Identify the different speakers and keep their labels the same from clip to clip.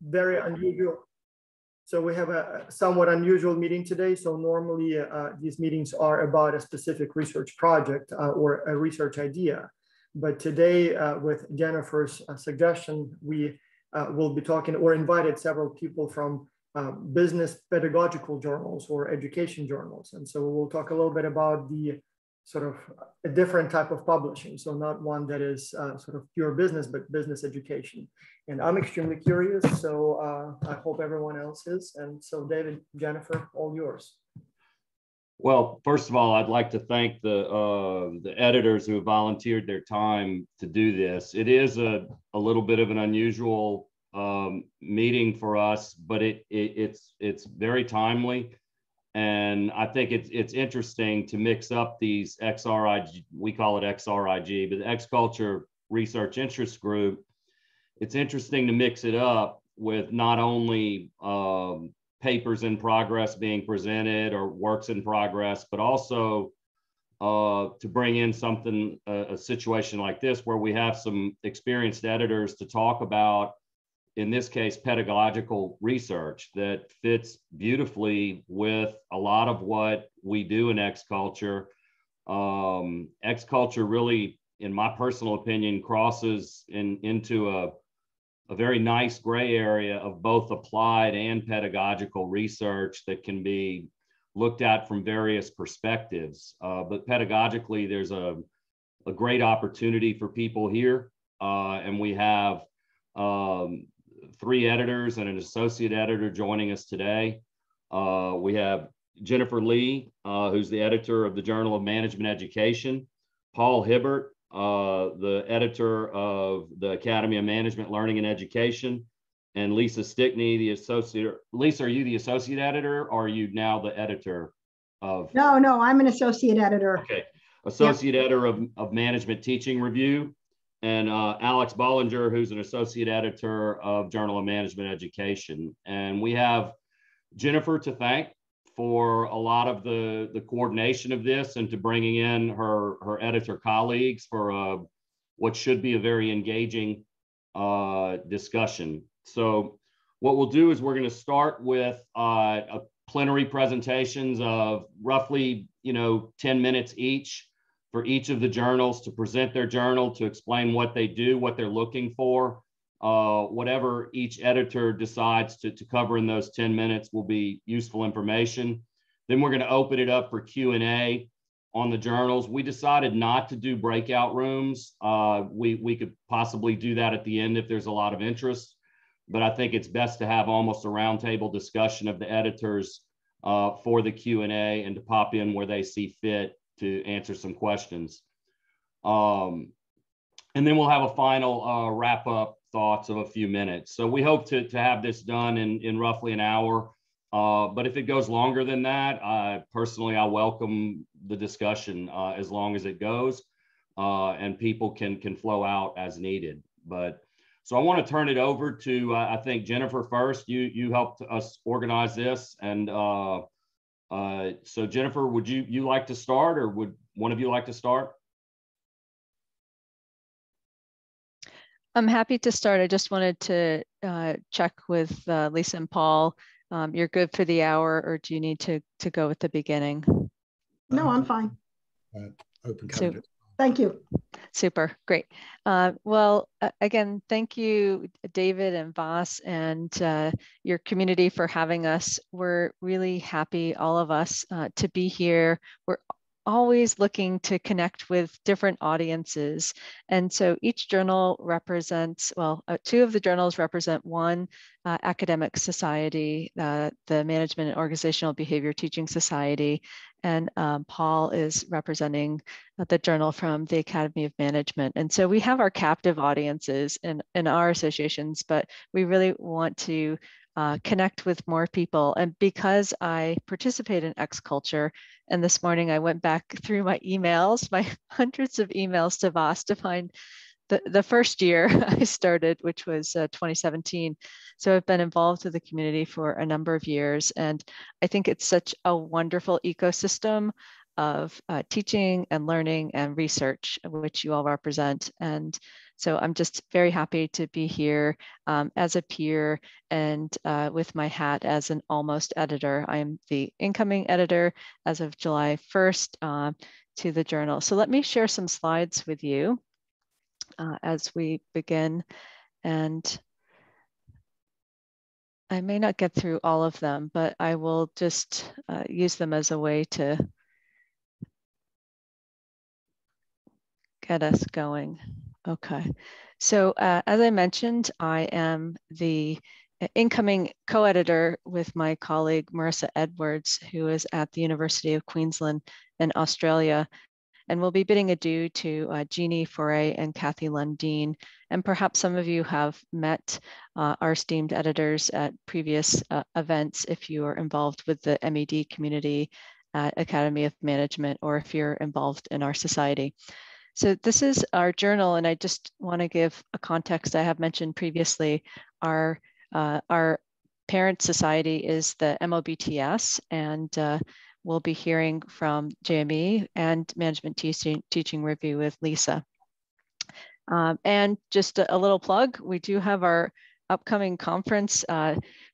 Speaker 1: very unusual. So we have a somewhat unusual meeting today. So normally these meetings are about a specific research project or a research idea. But today, with Jennifer's suggestion, we will be talking or invited several people from business pedagogical journals or education journals. And so we'll talk a little bit about the sort of a different type of publishing. So not one that is sort of pure business, but business education. And I'm extremely curious, so I hope everyone else is. And so David, Jennifer, all yours.
Speaker 2: Well, first of all, I'd like to thank the editors who have volunteered their time to do this. It is a little bit of an unusual meeting for us, but it's very timely. And I think it's interesting to mix up these XRIG, we call it XRIG, but the X Culture Research Interest Group. It's interesting to mix it up with not only papers in progress being presented or works in progress, but also to bring in something, a situation like this where we have some experienced editors to talk about, in this case, pedagogical research that fits beautifully with a lot of what we do in X Culture. X Culture really, in my personal opinion, crosses into a very nice gray area of both applied and pedagogical research that can be looked at from various perspectives. But pedagogically, there's a great opportunity for people here. And we have 3 editors and an associate editor joining us today. We have Jennifer Leigh, who's the editor of the Journal of Management Education, Paul Hibbert, the editor of the Academy of Management, Learning and Education, and Lisa Stickney, the associate. Lisa, are you the associate editor or are you now the editor of?
Speaker 3: No, I'm an associate editor.
Speaker 2: Okay, associate editor of Management Teaching Review, and Alex Bollinger, who's an associate editor of Journal of Management Education. And we have Jennifer to thank for a lot of the coordination of this and to bringing in her editor colleagues for what should be a very engaging discussion. So what we'll do is we're going to start with a plenary presentations of roughly 10 minutes each for each of the journals to present their journal, to explain what they do, what they're looking for. Whatever each editor decides to cover in those 10 minutes will be useful information. Then we're going to open it up for Q&A on the journals. We decided not to do breakout rooms. We could possibly do that at the end if there's a lot of interest, but I think it's best to have almost a roundtable discussion of the editors for the Q&A and to pop in where they see fit to answer some questions. And then we'll have a final wrap up thoughts of a few minutes. So we hope to have this done in roughly an hour. But if it goes longer than that, personally, I welcome the discussion as long as it goes and people can flow out as needed. But so I want to turn it over to, I think, Jennifer first. You helped us organize this. And so Jennifer, would you like to start, or would one of you like to start?
Speaker 4: I'm happy to start. I just wanted to check with Lisa and Paul. You're good for the hour, or do you need to go with the beginning?
Speaker 3: No, I'm fine.
Speaker 5: Open calendar.
Speaker 3: Thank you.
Speaker 4: Super, great. Well, again, thank you, David and Voss and your community for having us. We're really happy, all of us, to be here. We're always looking to connect with different audiences. And so each journal represents, well, 2 of the journals represent one academic society, the Management and Organizational Behavior Teaching Society. And Paul is representing the journal from the Academy of Management. And so we have our captive audiences in our associations, but we really want to connect with more people. And because I participate in X Culture, and this morning I went back through my emails, my hundreds of emails to Voss to find the first year I started, which was 2017. So I've been involved with the community for a number of years. And I think it's such a wonderful ecosystem of teaching and learning and research, which you all represent. And So I'm just very happy to be here as a peer and with my hat as an almost editor. I'm the incoming editor as of July 1st to the journal. So let me share some slides with you as we begin. And I may not get through all of them, but I will just use them as a way to get us going. Okay, so as I mentioned, I am the incoming co-editor with my colleague Marissa Edwards, who is at the University of Queensland in Australia. And we'll be bidding adieu to Jeannie Foray and Kathy Lundeen. And perhaps some of you have met our esteemed editors at previous events if you are involved with the MED community at Academy of Management, or if you're involved in our society. So this is our journal, and I just want to give a context. I have mentioned previously, our parent society is the MOBTS, and we'll be hearing from JME and Management Teaching Review with Lisa. And just a little plug, we do have our upcoming conference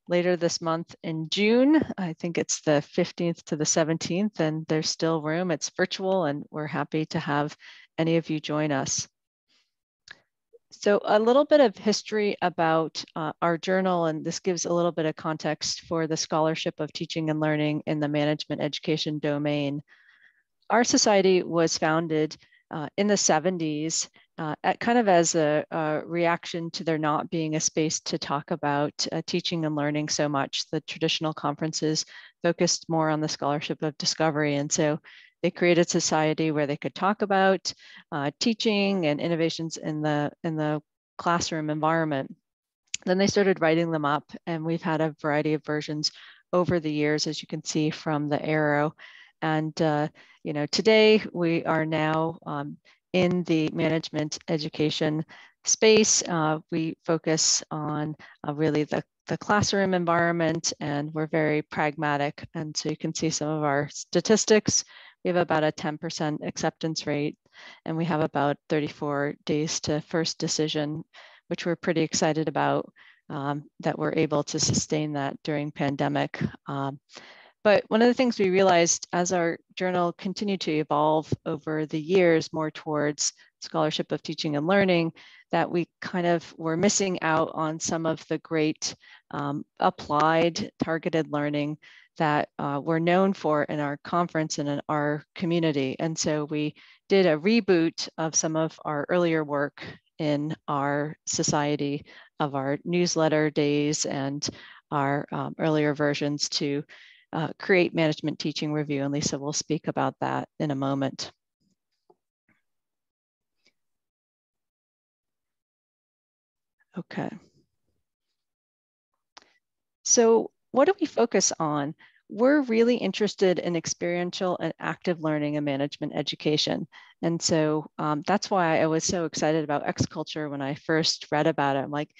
Speaker 4: later this month in June. I think it's the 15th to the 17th, and there's still room. It's virtual, and we're happy to have any of you join us. So a little bit of history about our journal, and this gives a little bit of context for the scholarship of teaching and learning in the management education domain. Our society was founded in the 70s kind of as a reaction to there not being a space to talk about teaching and learning so much. The traditional conferences focused more on the scholarship of discovery, and so they created a society where they could talk about teaching and innovations in the classroom environment. Then they started writing them up, and we've had a variety of versions over the years, as you can see from the arrow. And you know, today we are now in the management education space. We focus on really the classroom environment, and we're very pragmatic. And so you can see some of our statistics. We have about a 10% acceptance rate, and we have about 34 days to first decision, which we're pretty excited about, that we're able to sustain that during pandemic. But one of the things we realized as our journal continued to evolve over the years more towards scholarship of teaching and learning, that we kind of were missing out on some of the great applied targeted learning that we're known for in our conference and in our community. And so we did a reboot of some of our earlier work in our society, of our newsletter days and our earlier versions, to create Management Teaching Review. And Lisa will speak about that in a moment. Okay. So what do we focus on? We're really interested in experiential and active learning and management education. And so that's why I was so excited about X Culture when I first read about it. I'm like,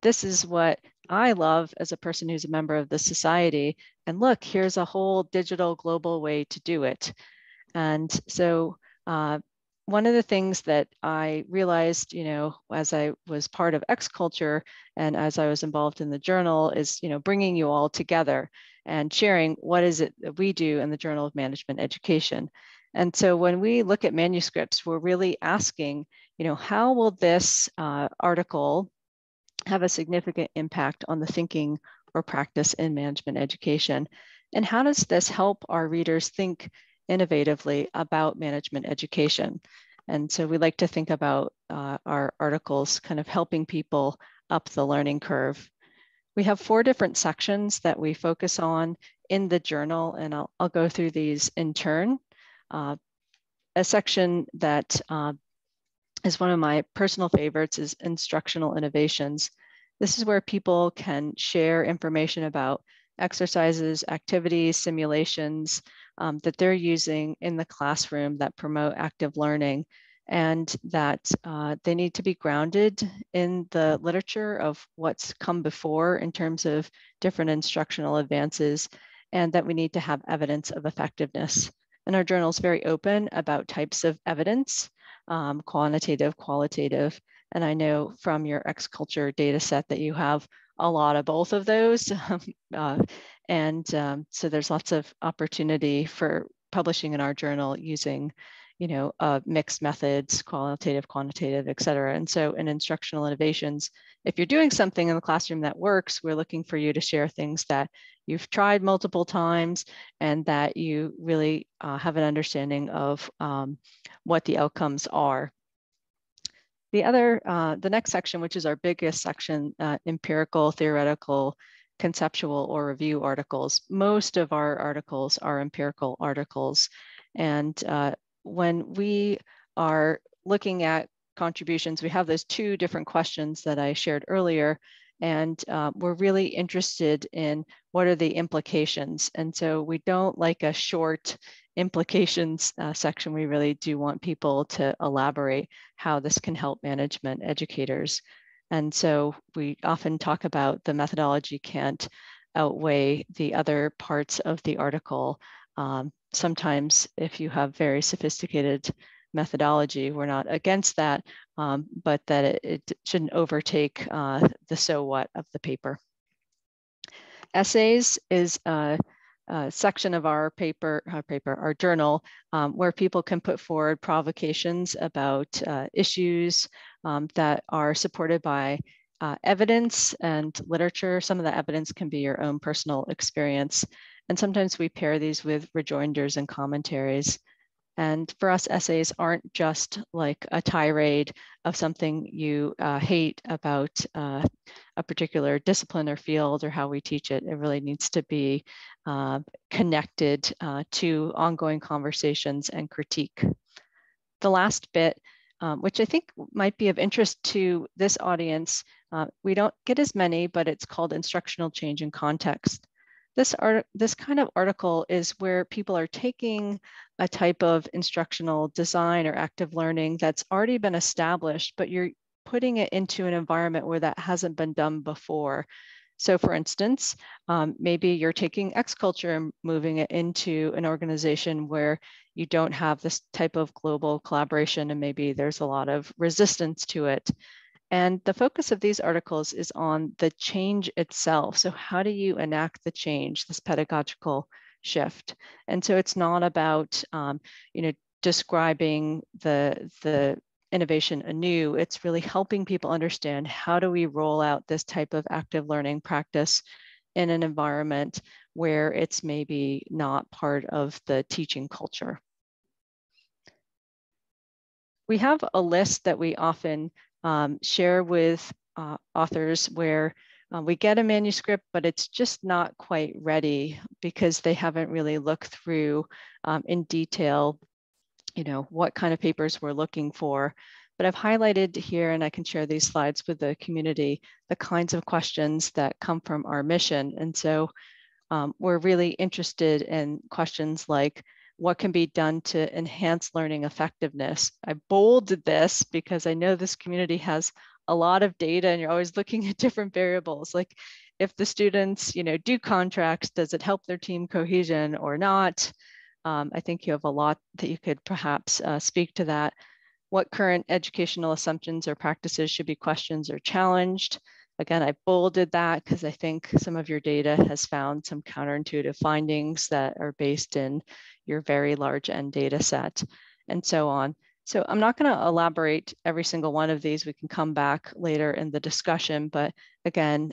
Speaker 4: this is what I love as a person who's a member of the society. And look, here's a whole digital global way to do it. And so one of the things that I realized, you know, as I was part of X Culture and as I was involved in the journal is, you know, bringing you all together and sharing what is it that we do in the Journal of Management Education. And so when we look at manuscripts, we're really asking, you know, how will this article have a significant impact on the thinking or practice in management education? And how does this help our readers think innovatively about management education? And so we like to think about our articles kind of helping people up the learning curve. We have 4 different sections that we focus on in the journal, and I'll go through these in turn. A section that is one of my personal favorites is Instructional Innovations. This is where people can share information about exercises, activities, simulations that they're using in the classroom that promote active learning, and that they need to be grounded in the literature of what's come before in terms of different instructional advances, and that we need to have evidence of effectiveness. And our journal is very open about types of evidence, quantitative, qualitative, And I know from your X-Culture data set that you have a lot of both of those. So there's lots of opportunity for publishing in our journal using, mixed methods, qualitative, quantitative, et cetera. And so in Instructional Innovations, if you're doing something in the classroom that works, we're looking for you to share things that you've tried multiple times and that you really have an understanding of what the outcomes are. The next section, which is our biggest section, empirical, theoretical, conceptual, or review articles. Most of our articles are empirical articles. And when we are looking at contributions, we have those two different questions that I shared earlier. And we're really interested in what are the implications. And so we don't like a short implications section. We really do want people to elaborate how this can help management educators. And so we often talk about the methodology can't outweigh the other parts of the article. Sometimes if you have very sophisticated methodology, we're not against that, but that it shouldn't overtake the so what of the paper. Essays is a section of our journal, where people can put forward provocations about issues that are supported by evidence and literature. Some of the evidence can be your own personal experience. And sometimes we pair these with rejoinders and commentaries. And for us, essays aren't just like a tirade of something you hate about a particular discipline or field or how we teach it. It really needs to be connected to ongoing conversations and critique. The last bit, which I think might be of interest to this audience, we don't get as many, but it's called Instructional Change in Context. This kind of article is where people are taking a type of instructional design or active learning that's already been established, but you're putting it into an environment where that hasn't been done before. So for instance, maybe you're taking X-Culture and moving it into an organization where you don't have this type of global collaboration and maybe there's a lot of resistance to it. And the focus of these articles is on the change itself. So how do you enact the change, this pedagogical shift? And so it's not about, describing the innovation anew. It's really helping people understand how do we roll out this type of active learning practice in an environment where it's maybe not part of the teaching culture. We have a list that we often share with authors where we get a manuscript, but it's just not quite ready because they haven't really looked through in detail, what kind of papers we're looking for. But I've highlighted here, and I can share these slides with the community, the kinds of questions that come from our mission. And so we're really interested in questions like, what can be done to enhance learning effectiveness? I bolded this because I know this community has a lot of data and you're always looking at different variables. Like if the students, do contracts, does it help their team cohesion or not? I think you have a lot that you could perhaps speak to that. What current educational assumptions or practices should be questioned or challenged? Again, I bolded that because I think some of your data has found some counterintuitive findings that are based in your very large N data set and so on. So I'm not going to elaborate every single one of these. We can come back later in the discussion, but again,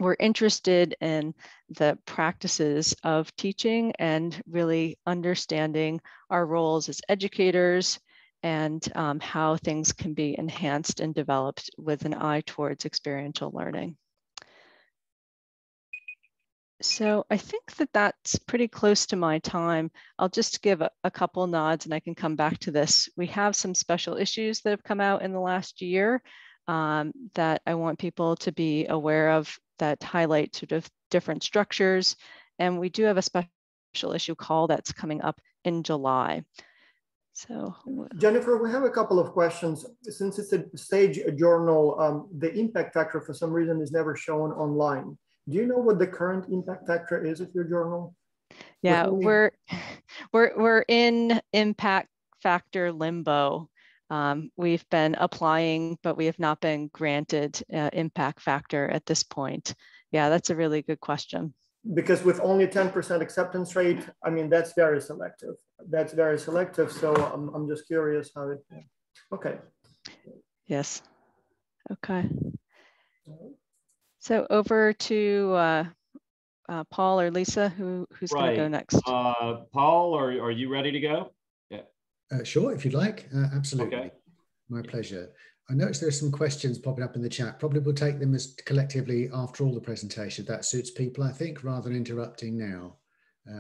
Speaker 4: we're interested in the practices of teaching and really understanding our roles as educators and how things can be enhanced and developed with an eye towards experiential learning. So I think that that's pretty close to my time. I'll just give a couple nods and I can come back to this. We have some special issues that have come out in the last year that I want people to be aware of that highlight sort of different structures. And we do have a special issue call that's coming up in July. So
Speaker 1: Jennifer, we have a couple of questions. Since it's a stage journal, the impact factor for some reason is never shown online. Do you know what the current impact factor is of your journal?
Speaker 4: Yeah, we're in impact factor limbo. We've been applying, but we have not been granted impact factor at this point. Yeah, that's a really good question.
Speaker 1: Because with only 10% acceptance rate, I mean, that's very selective. That's very selective. So I'm just curious how it, okay.
Speaker 4: Yes. Okay. So over to Paul or Lisa, who's going to go next?
Speaker 2: Paul, are you ready to go? Yeah.
Speaker 5: Sure, if you'd like. Absolutely.
Speaker 2: Okay.
Speaker 5: My pleasure. I noticed there's some questions popping up in the chat. Probably we'll take them as collectively after all the presentation. That suits people, I think, rather than interrupting now.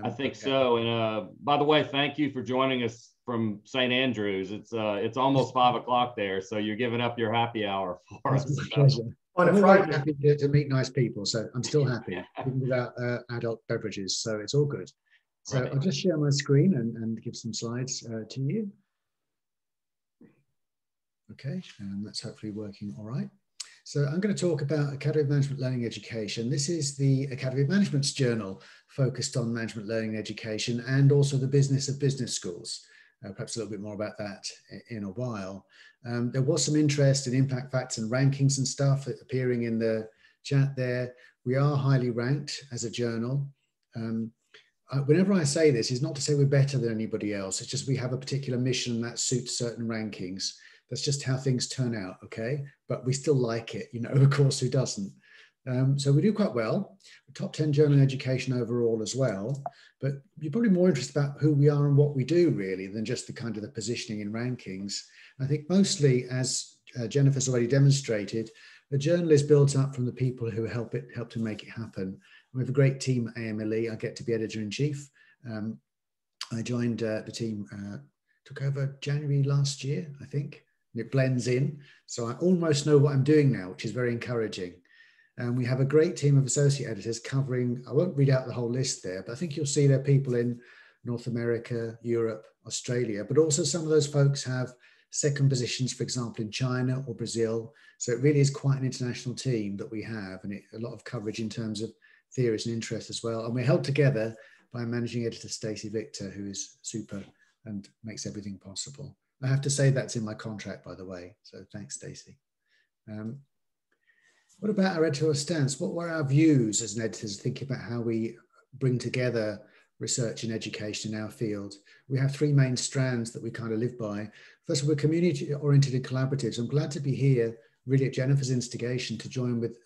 Speaker 2: I think so. And by the way, thank you for joining us from St. Andrews. It's almost 5 o'clock there, so you're giving up your happy hour for us.
Speaker 5: My pleasure.
Speaker 1: On a
Speaker 5: I'm
Speaker 1: Friday.
Speaker 5: happy to meet nice people, so I'm still happy, even without adult beverages, so it's all good. So
Speaker 2: Right.
Speaker 5: I'll just share my screen and give some slides to you. Okay, and that's hopefully working all right. So I'm going to talk about Academy of Management Learning Education. This is the Academy of Management's journal focused on management learning and education and also the business of business schools. Perhaps a little bit more about that in a while. There was some interest in impact facts and rankings and stuff appearing in the chat there. We are highly ranked as a journal. Whenever I say this, it's not to say we're better than anybody else. It's just we have a particular mission that suits certain rankings. That's just how things turn out, okay? But we still like it, you know, of course, who doesn't? So we do quite well. We're top 10 journal in education overall as well. But you're probably more interested about who we are and what we do, really, than just the kind of the positioning in rankings. I think mostly, as Jennifer's already demonstrated, the journal is built up from the people who help to make it happen. We have a great team at AMLE. I get to be editor-in-chief. I joined the team, took over January last year, I think. It blends in. So I almost know what I'm doing now, which is very encouraging. And we have a great team of associate editors covering, I won't read out the whole list there, but I think you'll see there are people in North America, Europe, Australia, but also some of those folks have second positions, for example, in China or Brazil. So it really is quite an international team that we have, and a lot of coverage in terms of theories and interests as well. And we're held together by managing editor Stacey Victor, who is super and makes everything possible. I have to say that's in my contract, by the way. So thanks, Stacey. What about our editorial stance? What were our views as editors thinking about how we bring together research and education in our field? We have three main strands that we kind of live by. First of all, we're community-oriented and collaborative. So I'm glad to be here, really at Jennifer's instigation, to join with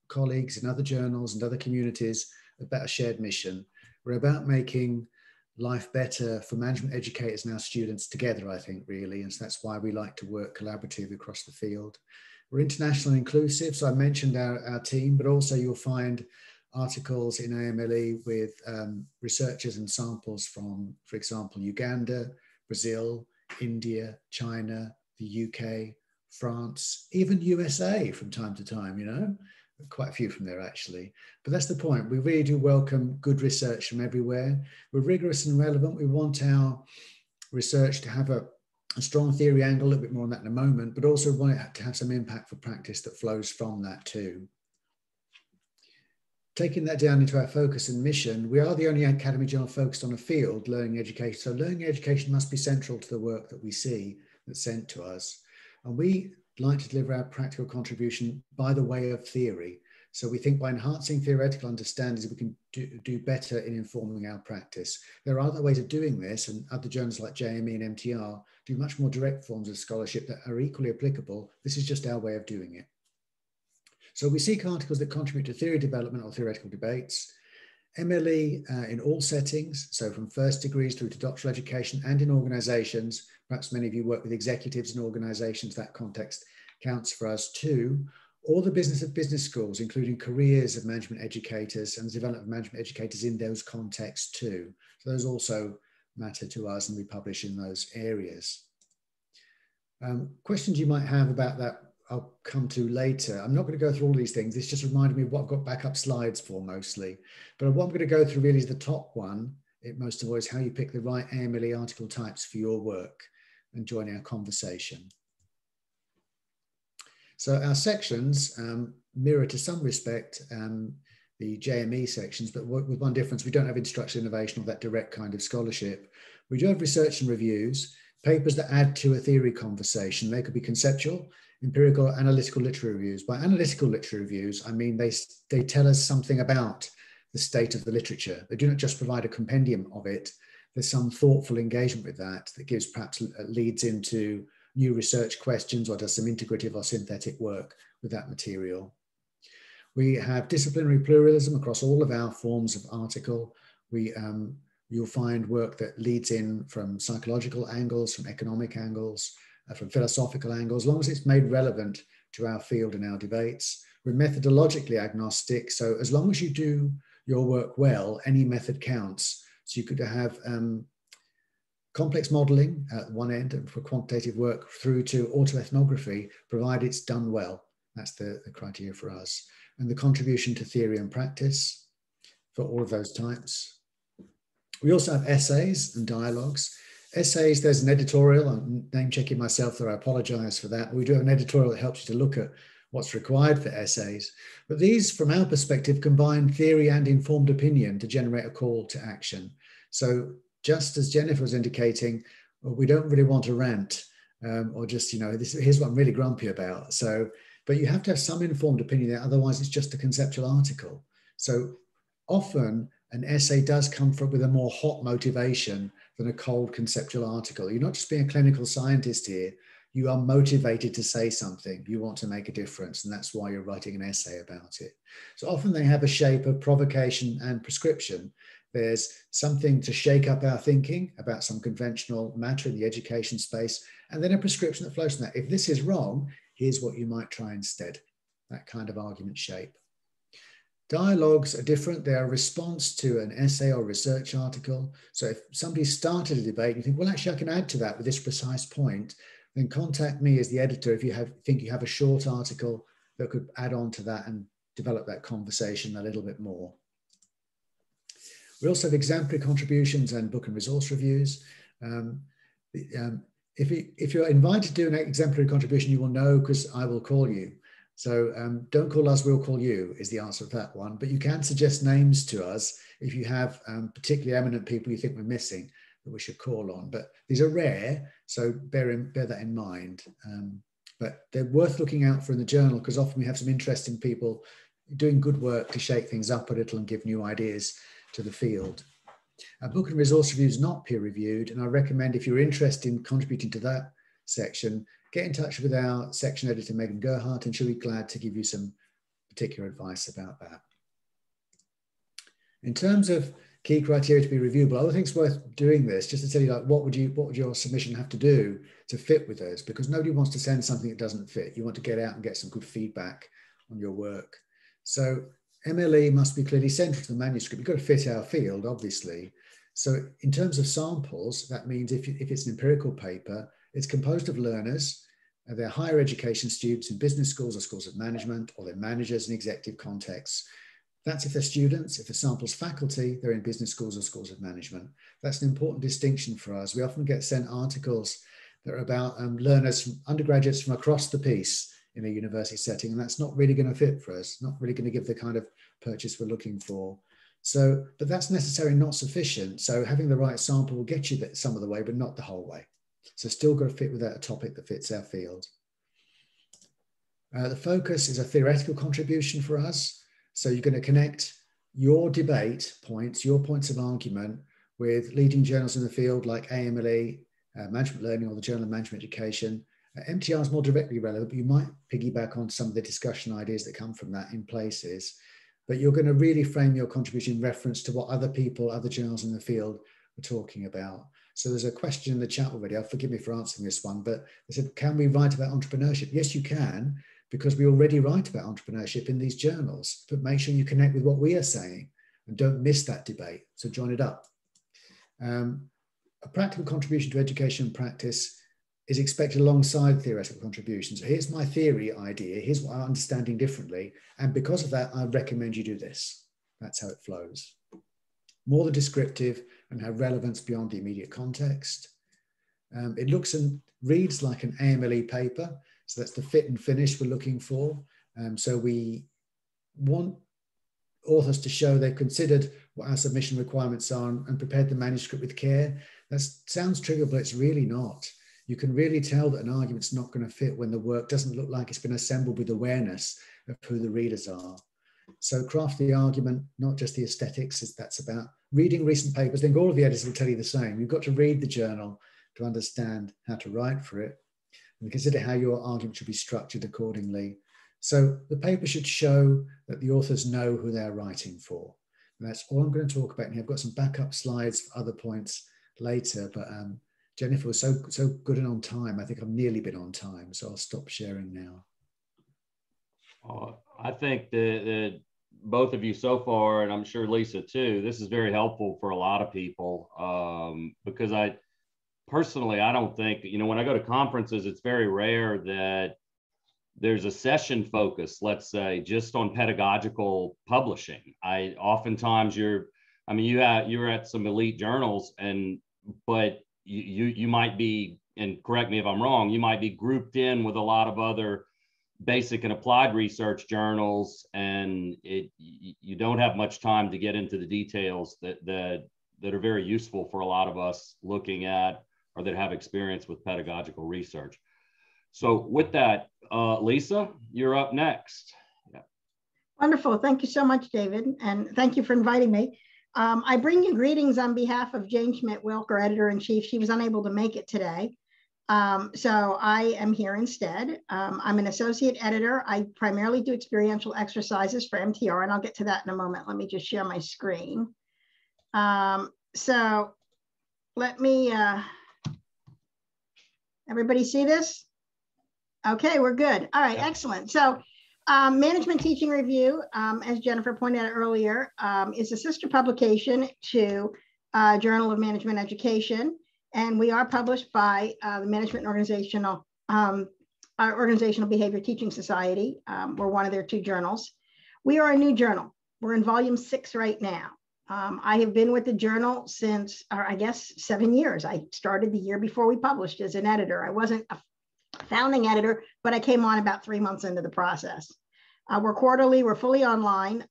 Speaker 5: colleagues in other journals and other communities about a shared mission. We're about making life better for management educators and our students together, I think, really. And so that's why we like to work collaboratively across the field. We're international and inclusive. So I mentioned our team, but also you'll find articles in AMLE with researchers and samples from, for example, Uganda, Brazil, India, China, the UK, France, even USA from time to time, you know. Quite a few from there, actually. But that's the point. We really do welcome good research from everywhere. We're rigorous and relevant. We want our research to have a strong theory angle, a little bit more on that in a moment, but also want it to have some impact for practice that flows from that too. Taking that down into our focus and mission, we are the only academy journal focused on a field, learning education. So learning education must be central to the work that we see that's sent to us. And we like to deliver our practical contribution by the way of theory. So we think by enhancing theoretical understandings, we can do better in informing our practice. There are other ways of doing this, and other journals like JME and MTR do much more direct forms of scholarship that are equally applicable. This is just our way of doing it. So we seek articles that contribute to theory development or theoretical debates, MLE in all settings, so from first degrees through to doctoral education and in organizations. Perhaps many of you work with executives in organizations, that context counts for us too. Or the business of business schools, including careers of management educators and the development of management educators in those contexts too. So those also matter to us and we publish in those areas. Questions you might have about that, I'll come to later. I'm not going to go through all these things. This just reminded me of what I've got backup slides for mostly. But what I'm going to go through really is the top one. Most of all is how you pick the right AMLE article types for your work and join our conversation. So our sections mirror to some respect the JME sections, but with one difference. We don't have instructional innovation or that direct kind of scholarship. We do have research and reviews. papers that add to a theory conversation. They could be conceptual, empirical, analytical literary reviews. By analytical literary reviews, I mean they tell us something about the state of the literature. They do not just provide a compendium of it. There's some thoughtful engagement with that gives perhaps leads into new research questions or does some integrative or synthetic work with that material. We have disciplinary pluralism across all of our forms of article. You'll find work that leads in from psychological angles, from economic angles, from philosophical angles, as long as it's made relevant to our field and our debates. We're methodologically agnostic, so as long as you do your work well, any method counts. So you could have complex modeling at one end and for quantitative work through to autoethnography, provided it's done well. That's the criteria for us. And the contribution to theory and practice for all of those types. We also have essays and dialogues. Essays, there's an editorial. I'm name checking myself there, I apologize for that. We do have an editorial that helps you to look at what's required for essays. But these, from our perspective, combine theory and informed opinion to generate a call to action. So just as Jennifer was indicating, we don't really want to rant or just, here's what I'm really grumpy about. So, but you have to have some informed opinion there, otherwise it's just a conceptual article. So often an essay does come from with a more hot motivation than a cold conceptual article. You're not just being a clinical scientist here, you are motivated to say something, you want to make a difference, and that's why you're writing an essay about it. So often they have a shape of provocation and prescription. There's something to shake up our thinking about some conventional matter in the education space, and then a prescription that flows from that. If this is wrong, here's what you might try instead. That kind of argument shape. Dialogues are different. They're a response to an essay or research article. So if somebody started a debate and you think, well, actually I can add to that with this precise point, then contact me as the editor if you think you have a short article that could add on to that and develop that conversation a little bit more. We also have exemplary contributions and book and resource reviews. If you're invited to do an exemplary contribution, you will know because I will call you. So don't call us, we'll call you is the answer to that one. But you can suggest names to us if you have particularly eminent people you think we're missing that we should call on. But these are rare, so bear that in mind. But they're worth looking out for in the journal because often we have some interesting people doing good work to shake things up a little and give new ideas to the field. Our book and resource review is not peer reviewed, and I recommend if you're interested in contributing to that section, get in touch with our section editor, Megan Gerhardt, and she'll be glad to give you some particular advice about that. In terms of key criteria to be reviewable, other things worth doing this, just to tell you, like, what would your submission have to do to fit with those? Because nobody wants to send something that doesn't fit. You want to get out and get some good feedback on your work. So MLE must be clearly central to the manuscript. You've got to fit our field, obviously. So in terms of samples, that means if it's an empirical paper, it's composed of learners, they're higher education students in business schools or schools of management, or they're managers in executive contexts. That's if they're students. If the sample's faculty, they're in business schools or schools of management. That's an important distinction for us. We often get sent articles that are about learners, undergraduates from across the piece in a university setting, and that's not really going to fit for us, not really going to give the kind of purchase we're looking for. So, but that's necessarily not sufficient. So having the right sample will get you some of the way, but not the whole way. So still got to fit with a topic that fits our field. The focus is a theoretical contribution for us. So you're going to connect your debate points, your points of argument with leading journals in the field like AMLE, Management Learning, or the Journal of Management Education. MTR is more directly relevant, but you might piggyback on some of the discussion ideas that come from that in places. But you're going to really frame your contribution in reference to what other people, other journals in the field are talking about. So there's a question in the chat already. Forgive me for answering this one, but they said, can we write about entrepreneurship? Yes, you can, because we already write about entrepreneurship in these journals, but make sure you connect with what we are saying and don't miss that debate. So join it up. A practical contribution to education and practice is expected alongside theoretical contributions. So here's my theory idea. Here's what I'm understanding differently. And because of that, I recommend you do this. That's how it flows. More than descriptive and have relevance beyond the immediate context. It looks and reads like an AMLE paper. So that's the fit and finish we're looking for. So we want authors to show they've considered what our submission requirements are and prepared the manuscript with care. That sounds trivial, but it's really not. You can really tell that an argument's not going to fit when the work doesn't look like it's been assembled with awareness of who the readers are. So craft the argument, not just the aesthetics, as that's about reading recent papers. I think all of the editors will tell you the same. You've got to read the journal to understand how to write for it, and consider how your argument should be structured accordingly. So the paper should show that the authors know who they're writing for. And that's all I'm going to talk about. And I've got some backup slides for other points later, but Jennifer was so good and on time. I think I've nearly been on time, so I'll stop sharing now.
Speaker 2: I think that both of you so far, and I'm sure Lisa too, this is very helpful for a lot of people, because I don't think, when I go to conferences, it's very rare that there's a session focus, let's say, just on pedagogical publishing. Oftentimes you're at some elite journals, but you might be, and correct me if I'm wrong, you might be grouped in with a lot of other basic and applied research journals, and you don't have much time to get into the details that are very useful for a lot of us looking at or that have experience with pedagogical research. So with that, Lisa, you're up next. Yeah.
Speaker 3: Wonderful. Thank you so much, David. And thank you for inviting me. I bring you greetings on behalf of Jane Schmidt-Wilker, editor-in-chief. She was unable to make it today. So I am here instead. I'm an associate editor. I primarily do experiential exercises for MTR, and I'll get to that in a moment. Let me just share my screen. So let me, everybody see this? Okay, we're good. All right, excellent. So Management Teaching Review, as Jennifer pointed out earlier, is a sister publication to Journal of Management Education. And we are published by the Management Organizational Behavior Teaching Society. We're one of their 2 journals. We are a new journal. We're in volume 6 right now. I have been with the journal since, I guess, 7 years. I started the year before we published as an editor. I wasn't a founding editor, but I came on about 3 months into the process. We're quarterly, we're fully online.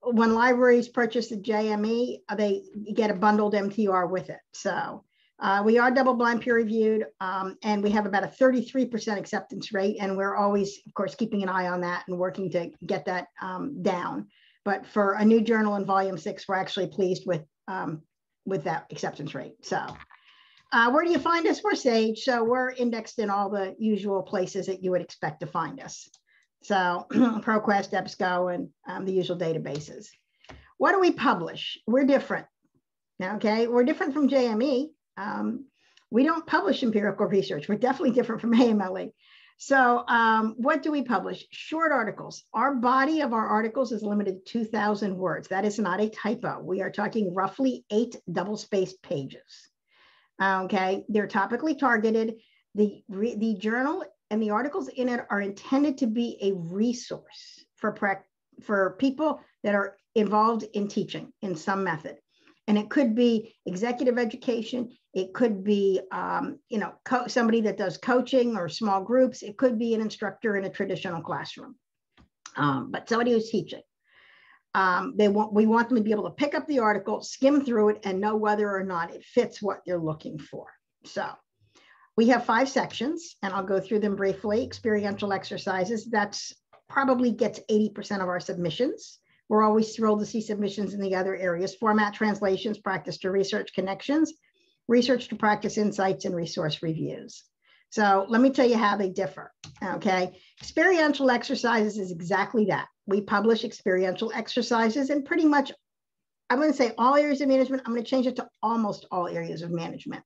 Speaker 3: When libraries purchase the JME, they get a bundled MTR with it. So we are double-blind peer-reviewed, and we have about a 33% acceptance rate, and we're always, of course, keeping an eye on that and working to get that down. But for a new journal in volume 6, we're actually pleased with that acceptance rate. So where do you find us? We're Sage, so we're indexed in all the usual places that you would expect to find us. So ProQuest, EBSCO, and the usual databases. What do we publish? We're different. Okay, we're different from JME. We don't publish empirical research. We're definitely different from AMLE. So what do we publish? Short articles. Our body of our articles is limited to 2,000 words. That is not a typo. We are talking roughly 8 double-spaced pages. Okay, they're topically targeted. The journal and the articles in it are intended to be a resource for people that are involved in teaching in some method. And it could be executive education. It could be, somebody that does coaching or small groups. It could be an instructor in a traditional classroom, but somebody who's teaching. We want them to be able to pick up the article, skim through it, and know whether or not it fits what they're looking for. So we have 5 sections, and I'll go through them briefly. Experiential exercises, that's probably gets 80% of our submissions. We're always thrilled to see submissions in the other areas: format translations, practice to research connections, research to practice insights, and resource reviews. So let me tell you how they differ, okay? Experiential exercises is exactly that. We publish experiential exercises in pretty much, I'm going to say all areas of management. I'm going to change it to almost all areas of management.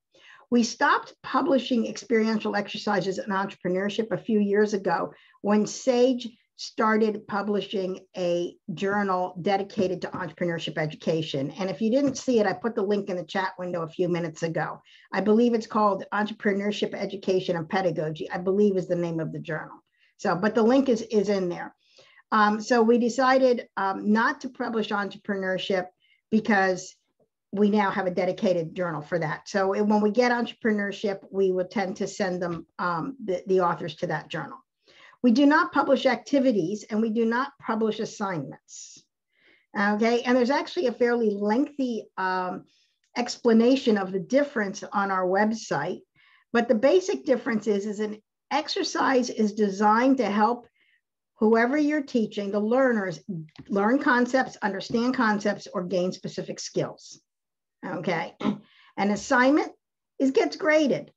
Speaker 3: We stopped publishing experiential exercises in entrepreneurship a few years ago when Sage started publishing a journal dedicated to entrepreneurship education. And if you didn't see it, I put the link in the chat window a few minutes ago. I believe it's called Entrepreneurship Education and Pedagogy, I believe is the name of the journal. So, but the link is in there. So we decided not to publish entrepreneurship because we now have a dedicated journal for that. So when we get entrepreneurship, we would tend to send them, the authors to that journal. We do not publish activities, and we do not publish assignments. Okay, and there's actually a fairly lengthy explanation of the difference on our website. But the basic difference is an exercise is designed to help whoever you're teaching, the learners, learn concepts, understand concepts, or gain specific skills. Okay. An assignment gets graded.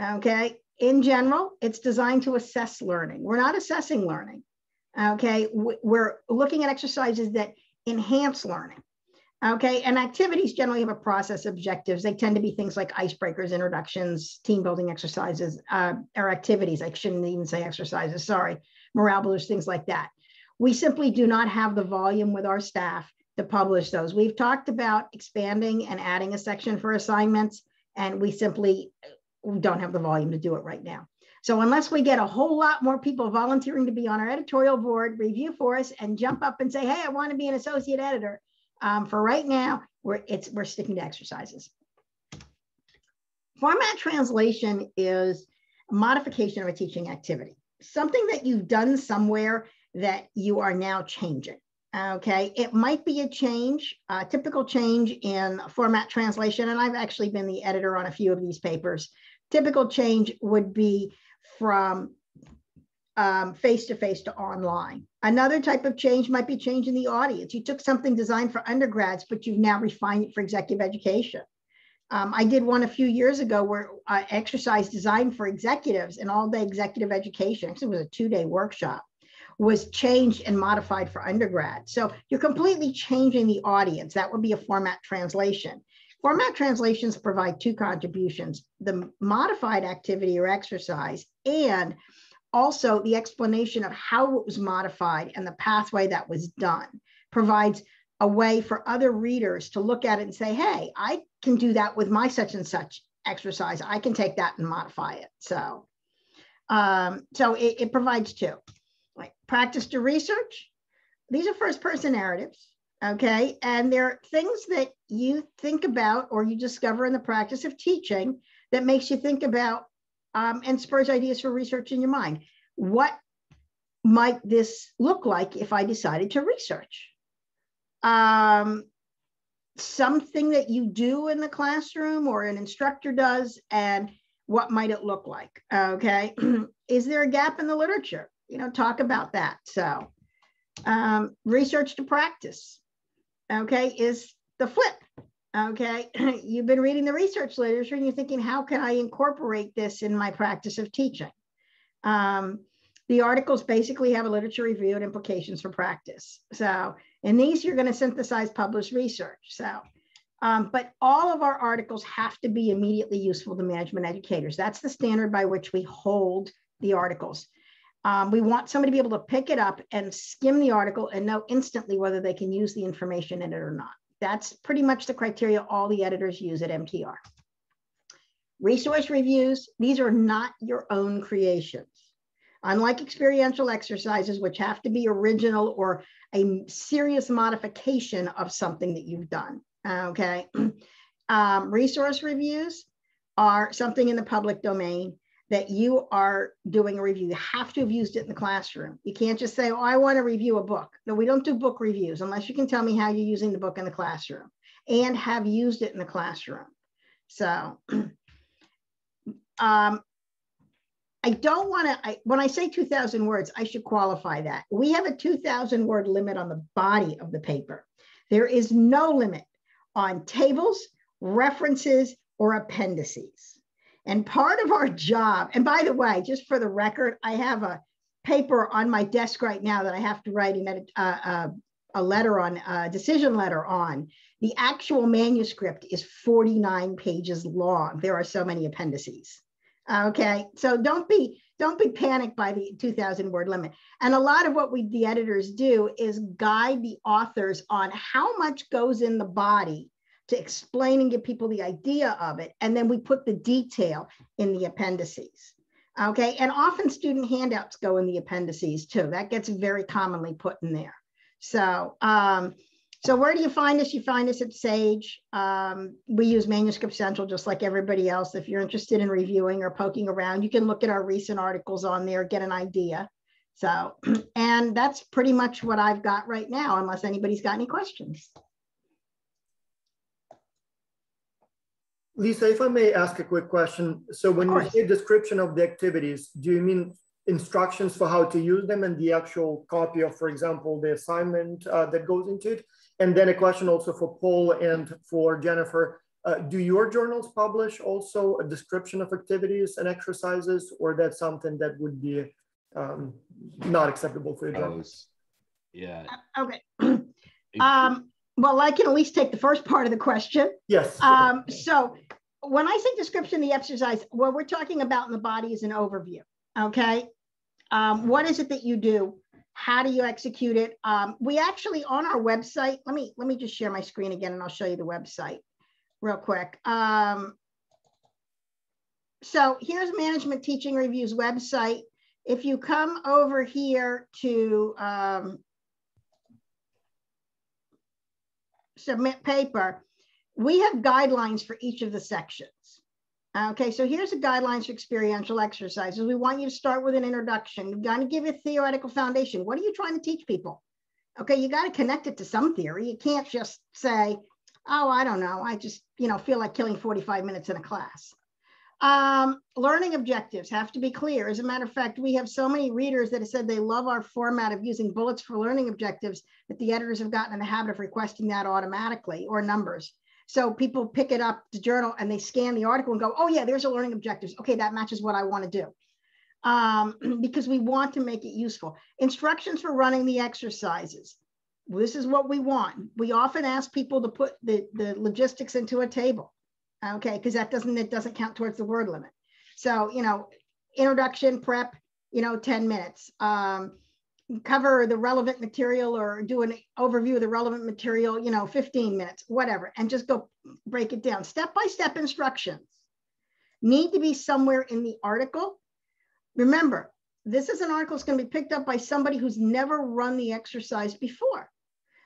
Speaker 3: Okay. In general, it's designed to assess learning. We're not assessing learning. Okay. We're looking at exercises that enhance learning. Okay. And activities generally have a process objectives. They tend to be things like icebreakers, introductions, team building exercises, or activities. I shouldn't even say exercises. Sorry. Morale builders, things like that. We simply do not have the volume with our staff to publish those. We've talked about expanding and adding a section for assignments, and we simply don't have the volume to do it right now. So unless we get a whole lot more people volunteering to be on our editorial board, review for us, and jump up and say, hey, I want to be an associate editor, for right now, we're sticking to exercises. Format translation is a modification of a teaching activity, something that you've done somewhere that you are now changing. Okay, it might be a change, a typical change in format translation, and I've actually been the editor on a few of these papers. Typical change would be from face-to-face to online. Another type of change might be changing the audience. You took something designed for undergrads, but you've now refined it for executive education. I did one a few years ago where exercise designed for executives and all-day executive education, actually it was a 2-day workshop, was changed and modified for undergrad. So you're completely changing the audience. That would be a format translation. Format translations provide two contributions: the modified activity or exercise, and also the explanation of how it was modified and the pathway that was done. Provides a way for other readers to look at it and say, hey, I can do that with my such and such exercise. I can take that and modify it. So, it provides two. Like practice to research. These are first-person narratives, okay? And they're things that you think about or you discover in the practice of teaching that makes you think about and spurs ideas for research in your mind. What might this look like if I decided to research? Something that you do in the classroom or an instructor does, and what might it look like, okay? Is there a gap in the literature? You know, talk about that. So research to practice, okay, is the flip, okay? You've been reading the research literature and you're thinking, how can I incorporate this in my practice of teaching? The articles basically have a literature review and implications for practice. So in these, you're going to synthesize published research. So, but all of our articles have to be immediately useful to management educators. That's the standard by which we hold the articles. We want somebody to be able to pick it up and skim the article and know instantly whether they can use the information in it or not. That's pretty much the criteria all the editors use at MTR. Resource reviews, these are not your own creations. Unlike experiential exercises, which have to be original or a serious modification of something that you've done, okay? Resource reviews are something in the public domain that you are doing a review. You have to have used it in the classroom. You can't just say, oh, I want to review a book. No, we don't do book reviews unless you can tell me how you're using the book in the classroom and have used it in the classroom. So, I don't want to, when I say 2,000 words, I should qualify that. We have a 2,000 word limit on the body of the paper. There is no limit on tables, references, or appendices. And part of our job, and by the way, just for the record, I have a paper on my desk right now that I have to write a letter on, a decision letter on. The actual manuscript is 49 pages long. There are so many appendices. Okay, so don't be panicked by the 2,000 word limit. And a lot of what the editors do is guide the authors on how much goes in the body to explain and give people the idea of it. And then we put the detail in the appendices. Okay, and often student handouts go in the appendices too. That gets very commonly put in there. So, so where do you find us? You find us at Sage. We use Manuscript Central just like everybody else. If you're interested in reviewing or poking around, you can look at our recent articles on there, get an idea. So, and that's pretty much what I've got right now, unless anybody's got any questions.
Speaker 1: Lisa, if I may ask a quick question. So when you say description of the activities, do you mean instructions for how to use them and the actual copy of, for example, the assignment that goes into it? And then a question also for Paul and for Jennifer. Do your journals publish also a description of activities and exercises, or that's something that would be not acceptable for your journals?
Speaker 2: Yeah.
Speaker 3: Okay. Well, I can at least take the first part of the question.
Speaker 1: Yes.
Speaker 3: So when I say description of the exercise, what we're talking about in the body is an overview. Okay. What is it that you do? How do you execute it? We actually, on our website, let me just share my screen again and I'll show you the website real quick. So here's Management Teaching Review's website. If you come over here to submit paper, we have guidelines for each of the sections. Okay, so here's the guidelines for experiential exercises. We want you to start with an introduction. You've got to give a theoretical foundation. What are you trying to teach people? Okay, you got to connect it to some theory. You can't just say, oh, I don't know, I just feel like killing 45 minutes in a class. Learning objectives have to be clear. As a matter of fact, we have so many readers that have said they love our format of using bullets for learning objectives that the editors have gotten in the habit of requesting that automatically, or numbers. So people pick it up, the journal, and they scan the article and go, oh yeah, there's a learning objectives. Okay, that matches what I want to do. Because we want to make it useful. Instructions for running the exercises. This is what we want. We often ask people to put the logistics into a table. Okay, because it doesn't count towards the word limit. So, introduction, prep, 10 minutes. Cover the relevant material or do an overview of the relevant material, 15 minutes, whatever, and just go break it down. Step-by-step instructions need to be somewhere in the article. Remember, this is an article that's going to be picked up by somebody who's never run the exercise before.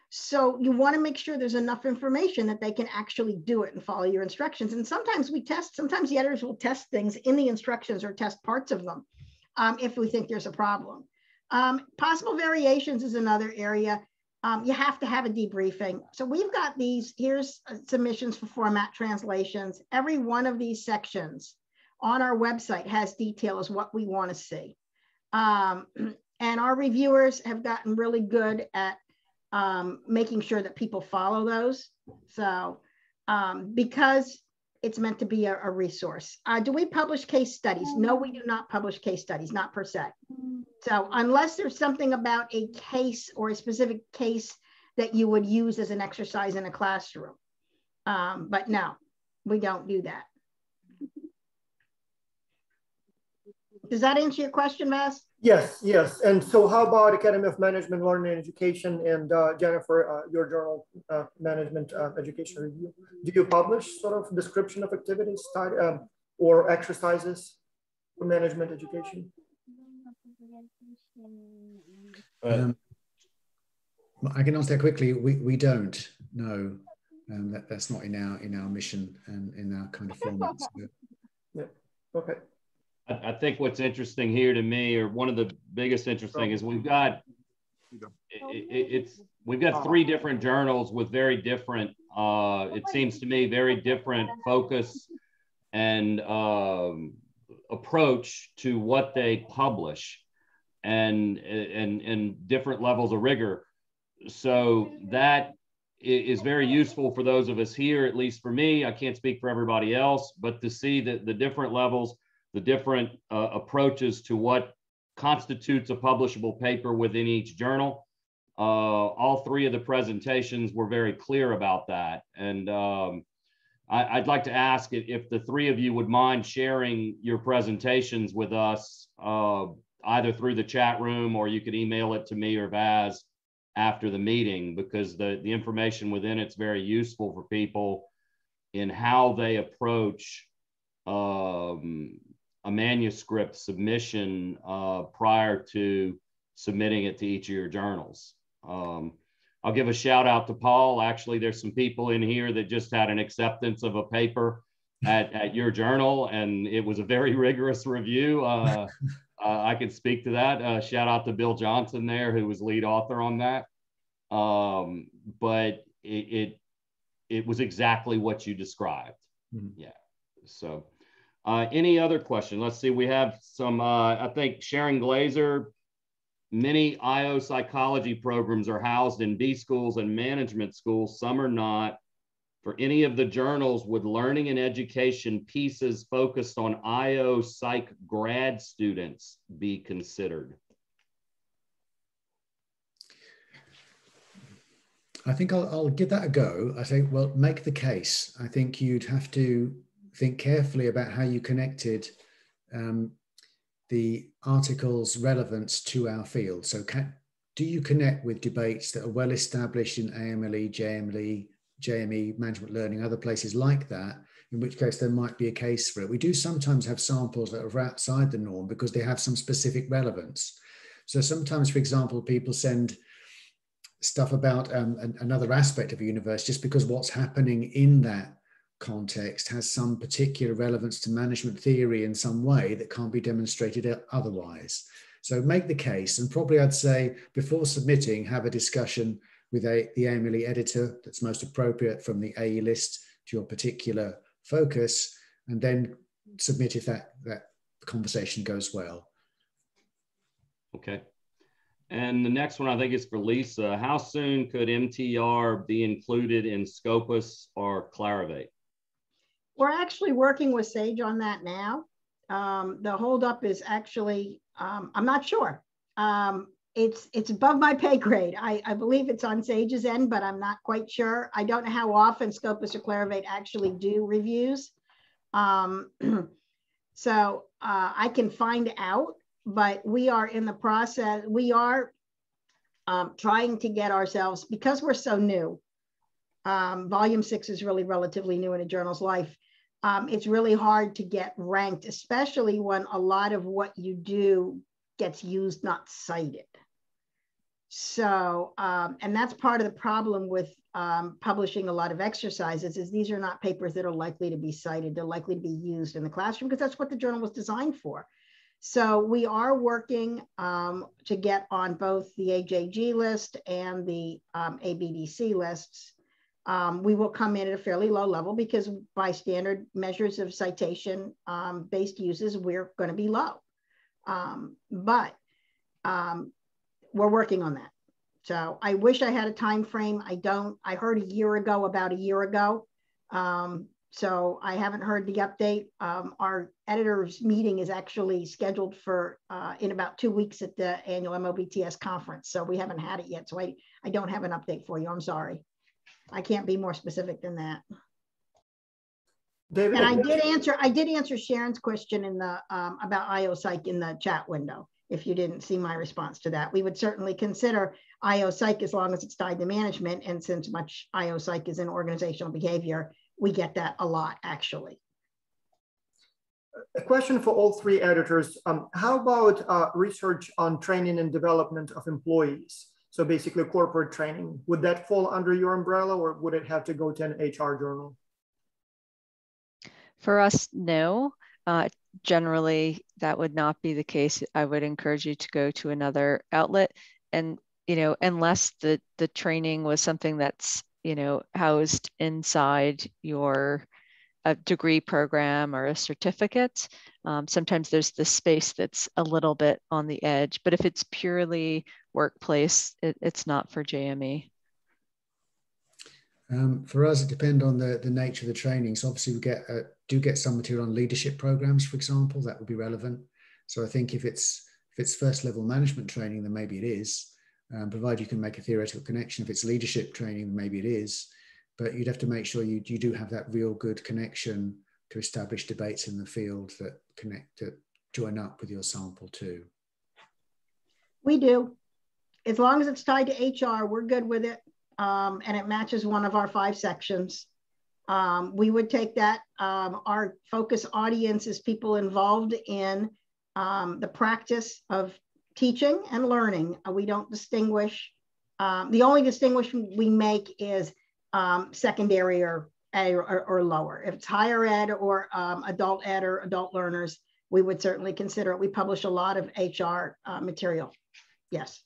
Speaker 3: So you want to make sure there's enough information that they can actually do it and follow your instructions. And sometimes sometimes the editors will test things in the instructions or test parts of them if we think there's a problem. Possible variations is another area. You have to have a debriefing. So we've got here's submissions for format translations. Every one of these sections on our website has detail as what we want to see. And our reviewers have gotten really good at making sure that people follow those. So because it's meant to be a resource. Do we publish case studies? No, we do not publish case studies, not per se. So unless there's something about a case or a specific case that you would use as an exercise in a classroom. But no, we don't do that. Does that answer your question, Vas?
Speaker 1: Yes, yes. And so how about Academy of Management, Learning and Education, and Jennifer, your journal, Management Education Review? Do you publish sort of description of activities or exercises for management education?
Speaker 5: I can answer that quickly. We don't. No, that's not in our mission and in our kind of format. So.
Speaker 1: Yeah. Okay.
Speaker 2: I think what's interesting here to me, or one of the biggest interesting, is we've got three different journals with very different, it seems to me, very different focus and approach to what they publish, and different levels of rigor. So that is very useful for those of us here, at least for me. I can't speak for everybody else, but to see that the different levels, the different approaches to what constitutes a publishable paper within each journal. All three of the presentations were very clear about that. And I'd like to ask if the three of you would mind sharing your presentations with us, either through the chat room, or you could email it to me or Vaz after the meeting, because the information within it's very useful for people in how they approach a manuscript submission prior to submitting it to each of your journals. I'll give a shout out to Paul. Actually, there's some people in here that just had an acceptance of a paper at your journal, and it was a very rigorous review. I could speak to that. Shout out to Bill Johnson there, who was lead author on that. But it was exactly what you described. Mm-hmm. Yeah. So any other question? Let's see, we have some, I think Sharon Glazer, many IO psychology programs are housed in B schools and management schools. Some are not. For any of the journals, would learning and education pieces focused on IO psych grad students be considered?
Speaker 5: I think I'll give that a go. I think, well, make the case. I think you'd have to think carefully about how you connected the article's relevance to our field. So do you connect with debates that are well established in AMLE, JME, management learning, other places like that, in which case there might be a case for it. We do sometimes have samples that are outside the norm because they have some specific relevance. So sometimes, for example, people send stuff about another aspect of a universe just because what's happening in that context has some particular relevance to management theory in some way that can't be demonstrated otherwise. So make the case, and probably I'd say before submitting, have a discussion with the AMLE editor that's most appropriate from the AE list to your particular focus, and then submit if that conversation goes well.
Speaker 2: Okay. And the next one I think is for Lisa. How soon could MTR be included in Scopus or Clarivate?
Speaker 3: We're actually working with Sage on that now. The holdup is actually, I'm not sure. It's above my pay grade. I believe it's on Sage's end, but I'm not quite sure. I don't know how often Scopus or Clarivate actually do reviews. So I can find out, but we are in the process. We are trying to get ourselves, because we're so new, volume 6 is really relatively new in a journal's life. It's really hard to get ranked, especially when a lot of what you do gets used, not cited. So, and that's part of the problem with publishing a lot of exercises, is these are not papers that are likely to be cited. They're likely to be used in the classroom because that's what the journal was designed for. So we are working to get on both the AJG list and the ABDC lists. We will come in at a fairly low level because by standard measures of citation based uses, we're going to be low. But we're working on that. So I wish I had a time frame. I don't. I heard a year ago, about a year ago. So I haven't heard the update. Our editor's meeting is actually scheduled for in about 2 weeks at the annual MOBTS conference. So we haven't had it yet. So I don't have an update for you. I'm sorry. I can't be more specific than that. David, and I did answer Sharon's question in the about IO Psych in the chat window. If you didn't see my response to that, we would certainly consider IO Psych as long as it's tied to management. And since much IO Psych is in organizational behavior, we get that a lot, actually.
Speaker 1: A question for all three editors. How about research on training and development of employees? So basically corporate training, would that fall under your umbrella, or would it have to go to an HR journal?
Speaker 4: For us, no. Generally, that would not be the case. I would encourage you to go to another outlet, and unless the training was something that's housed inside your degree program or a certificate. Sometimes there's this space that's a little bit on the edge, but if it's purely workplace, it's not for JME.
Speaker 5: For us, it depends on the nature of the training. So obviously we do get some material on leadership programs, for example, that would be relevant. So I think if it's first level management training, then maybe it is, provided you can make a theoretical connection. If it's leadership training, then maybe it is, but you'd have to make sure you do have that real good connection to establish debates in the field that join up with your sample too. We do.
Speaker 3: As long as it's tied to HR, we're good with it. And it matches one of our 5 sections. We would take that. Our focus audience is people involved in the practice of teaching and learning. We don't distinguish. The only distinguishment we make is secondary or lower. If it's higher ed or adult ed or adult learners, we would certainly consider it. We publish a lot of HR material. Yes.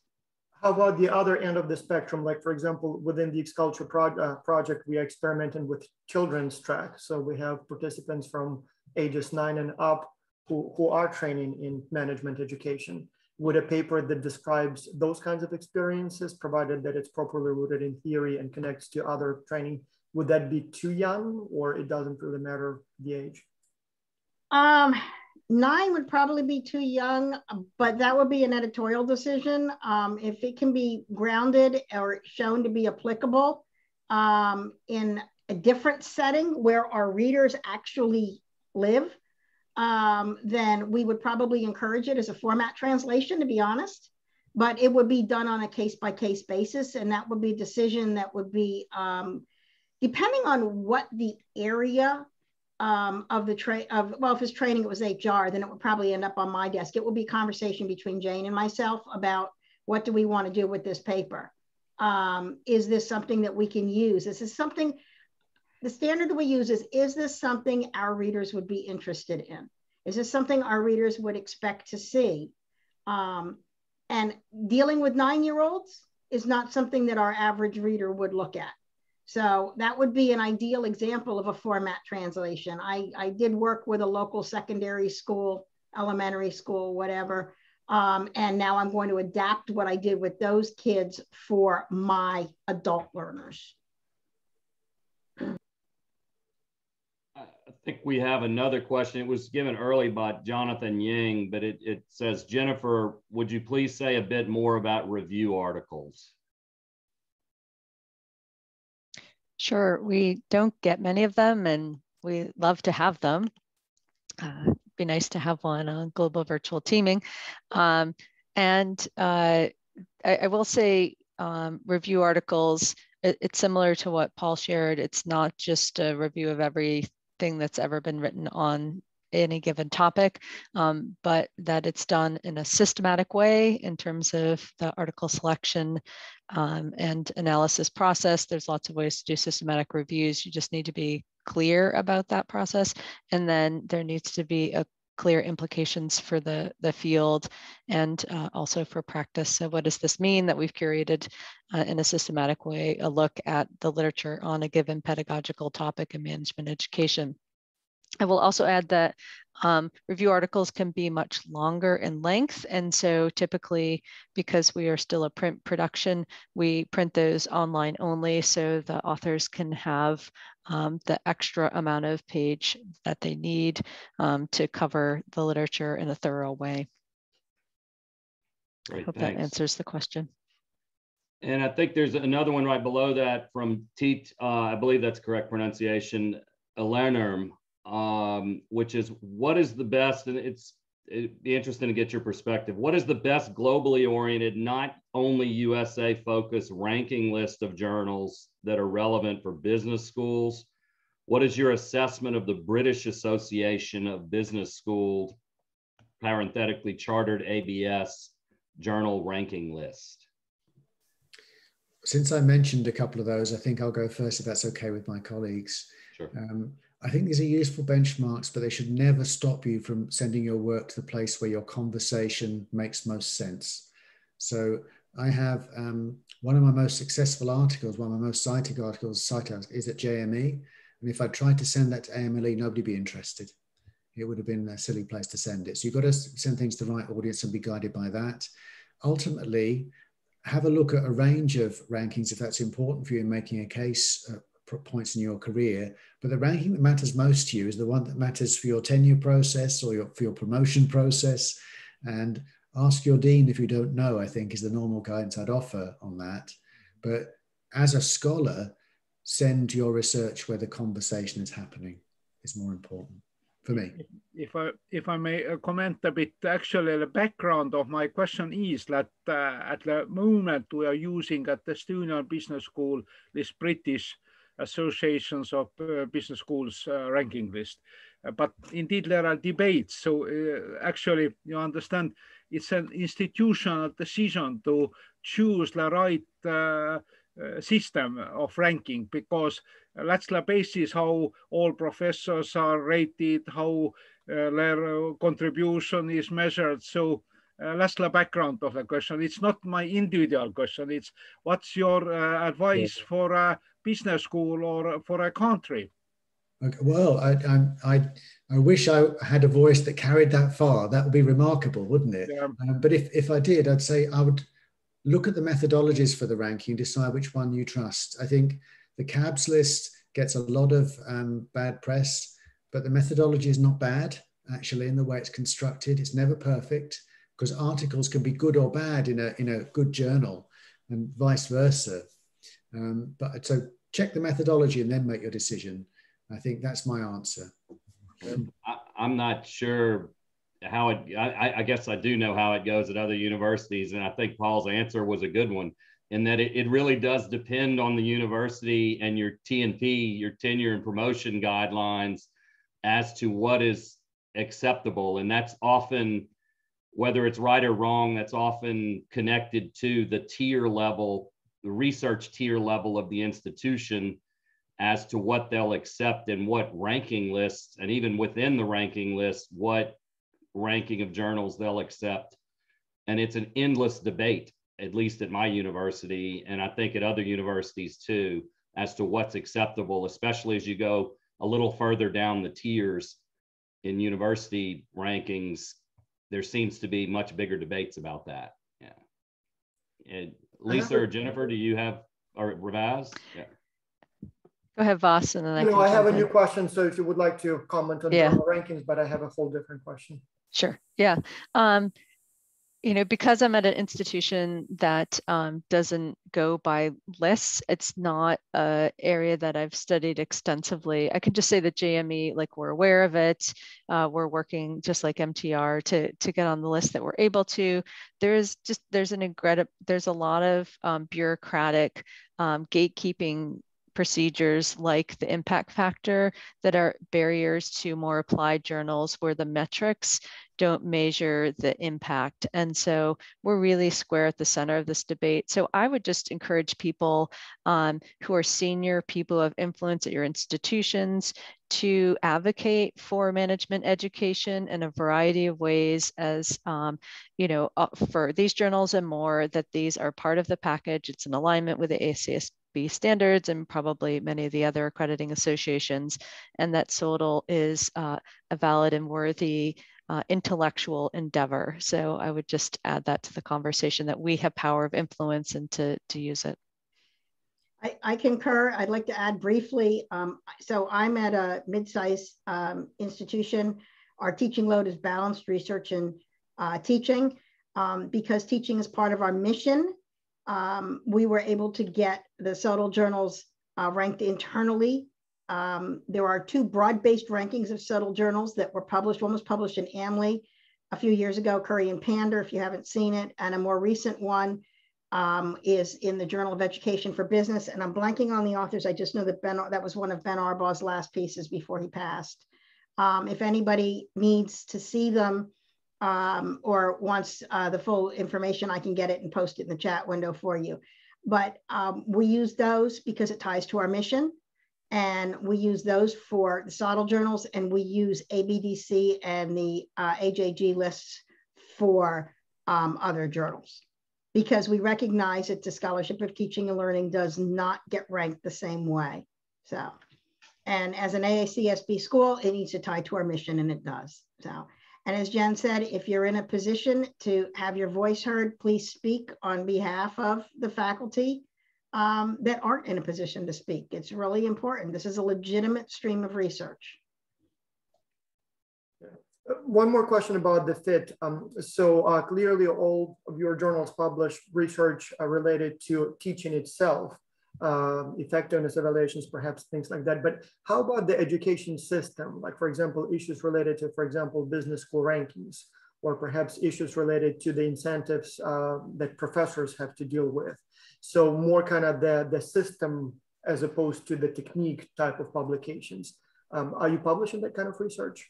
Speaker 1: How about the other end of the spectrum? Like, for example, within the X-Culture project, we are experimenting with children's track. So we have participants from ages 9 and up who are training in management education. Would a paper that describes those kinds of experiences, provided that it's properly rooted in theory and connects to other training, would that be too young, or it doesn't really matter the age?
Speaker 3: 9 would probably be too young, but that would be an editorial decision. If it can be grounded or shown to be applicable in a different setting where our readers actually live, then we would probably encourage it as a format translation, to be honest. But it would be done on a case-by-case basis, and that would be a decision that would be, depending on what the area of the well, if it's training, it was HR, then it would probably end up on my desk. It would be a conversation between Jane and myself about what do we want to do with this paper. Is this something that we can use? Is this something, the standard that we use is this something our readers would be interested in? Is this something our readers would expect to see? And dealing with 9-year-olds is not something that our average reader would look at. So that would be an ideal example of a format translation. I did work with a local secondary school, elementary school, whatever. And now I'm going to adapt what I did with those kids for my adult learners.
Speaker 2: I think we have another question. It was given early by Jonathan Ying, but it says, Jennifer, would you please say a bit more about review articles?
Speaker 4: Sure, we don't get many of them, and we love to have them. It'd be nice to have one on global virtual teaming. I will say review articles, it's similar to what Paul shared. It's not just a review of everything that's ever been written on any given topic, but that it's done in a systematic way in terms of the article selection and analysis process. There's lots of ways to do systematic reviews. You just need to be clear about that process. And then there needs to be a clear implications for the field and also for practice. So what does this mean that we've curated in a systematic way, a look at the literature on a given pedagogical topic in management education? I will also add that review articles can be much longer in length. And so typically, because we are still a print production, we print those online only so the authors can have the extra amount of page that they need to cover the literature in a thorough way.
Speaker 2: Great,
Speaker 4: I hope
Speaker 2: thanks.
Speaker 4: that answers the question.
Speaker 2: And I think there's another one right below that from Teet, I believe that's correct pronunciation, Elenerm. Which is, what is the best, and it'd be interesting to get your perspective, what is the best globally oriented, not only USA focused ranking list of journals that are relevant for business schools? What is your assessment of the British Association of Business Schools, parenthetically chartered ABS journal ranking list?
Speaker 5: Since I mentioned a couple of those, I think I'll go first if that's okay with my colleagues.
Speaker 2: Sure.
Speaker 5: I think these are useful benchmarks, but they should never stop you from sending your work to the place where your conversation makes most sense. So I have one of my most successful articles, one of my most cited articles is at JME. And if I tried to send that to AMLE, nobody would be interested. It would have been a silly place to send it. So you've got to send things to the right audience and be guided by that. Ultimately, have a look at a range of rankings if that's important for you in making a case points in your career, but the ranking that matters most to you is the one that matters for your tenure process or for your promotion process. And ask your dean if you don't know, I think, is the normal guidance I'd offer on that. But as a scholar, send your research where the conversation is happening is more important for me.
Speaker 6: If I may comment a bit, actually the background of my question is that at the moment we are using at the Estonian Business School this British Associations of Business Schools ranking list. But indeed there are debates. So actually you understand it's an institutional decision to choose the right system of ranking, because that's the basis how all professors are rated, how their contribution is measured. So that's the background of the question. It's not my individual question. It's what's your advice for a business school or for a country?
Speaker 5: Okay, well, I wish I had a voice that carried that far. That would be remarkable, wouldn't it?
Speaker 6: Yeah.
Speaker 5: But if I did, I'd say I would look at the methodologies for the ranking, decide which one you trust. I think the CABS list gets a lot of bad press, but the methodology is not bad, actually, in the way it's constructed. It's never perfect, because articles can be good or bad in a good journal and vice versa. But so check the methodology and then make your decision. I think that's my answer.
Speaker 2: I'm not sure how it, I guess I do know how it goes at other universities. And I think Paul's answer was a good one, in that it really does depend on the university and your T&P, your tenure and promotion guidelines, as to what is acceptable. And that's often, whether it's right or wrong, that's often connected to the tier level, the research tier level of the institution, as to what they'll accept and what ranking lists, and even within the ranking list, what ranking of journals they'll accept. And it's an endless debate, at least at my university, and I think at other universities too, as to what's acceptable, especially as you go a little further down the tiers in university rankings. There seems to be much bigger debates about that. Yeah. And Lisa or Jennifer, do you have or revise? Yeah.
Speaker 4: Go ahead, Voss, and then
Speaker 1: I have a new question. So if you would like to comment on
Speaker 4: Yeah.
Speaker 1: journal rankings, but I have a whole different question.
Speaker 4: Sure. Yeah. Because I'm at an institution that doesn't go by lists, it's not an area that I've studied extensively. I can just say that JME, like, we're aware of it. We're working just like MTR to get on the list that we're able to. There's a lot of bureaucratic gatekeeping procedures, like the impact factor, that are barriers to more applied journals where the metrics don't measure the impact. And so we're really square at the center of this debate. So I would just encourage people who are senior people of influence at your institutions to advocate for management education in a variety of ways, as for these journals and more, that these are part of the package. It's in alignment with the ACSB standards and probably many of the other accrediting associations, and that SOTL is a valid and worthy intellectual endeavor. So I would just add that to the conversation, that we have power of influence and to use it.
Speaker 3: I concur. I'd like to add briefly. So I'm at a mid-sized institution. Our teaching load is balanced research and teaching. Because teaching is part of our mission, we were able to get the SOTL journals ranked internally. There are two broad-based rankings of SOTL journals that were published. One was published in AMLE a few years ago, Curry and Pander, if you haven't seen it. And a more recent one is in the Journal of Education for Business. And I'm blanking on the authors. I just know that that was one of Ben Arbaugh's last pieces before he passed. If anybody needs to see them or wants the full information, I can get it and post it in the chat window for you. But we use those because it ties to our mission. And we use those for the SOTL journals, and we use ABDC and the AJG lists for other journals, because we recognize that the scholarship of teaching and learning does not get ranked the same way. So, and as an AACSB school, it needs to tie to our mission, and it does. So, and as Jen said, if you're in a position to have your voice heard, please speak on behalf of the faculty that aren't in a position to speak. It's really important. This is a legitimate stream of research.
Speaker 1: One more question about the fit. Clearly all of your journals publish research related to teaching itself, effectiveness evaluations, perhaps things like that. But how about the education system? Like, for example, issues related to, for example, business school rankings, or perhaps issues related to the incentives that professors have to deal with. So more kind of the system as opposed to the technique type of publications. Are you publishing that kind of research?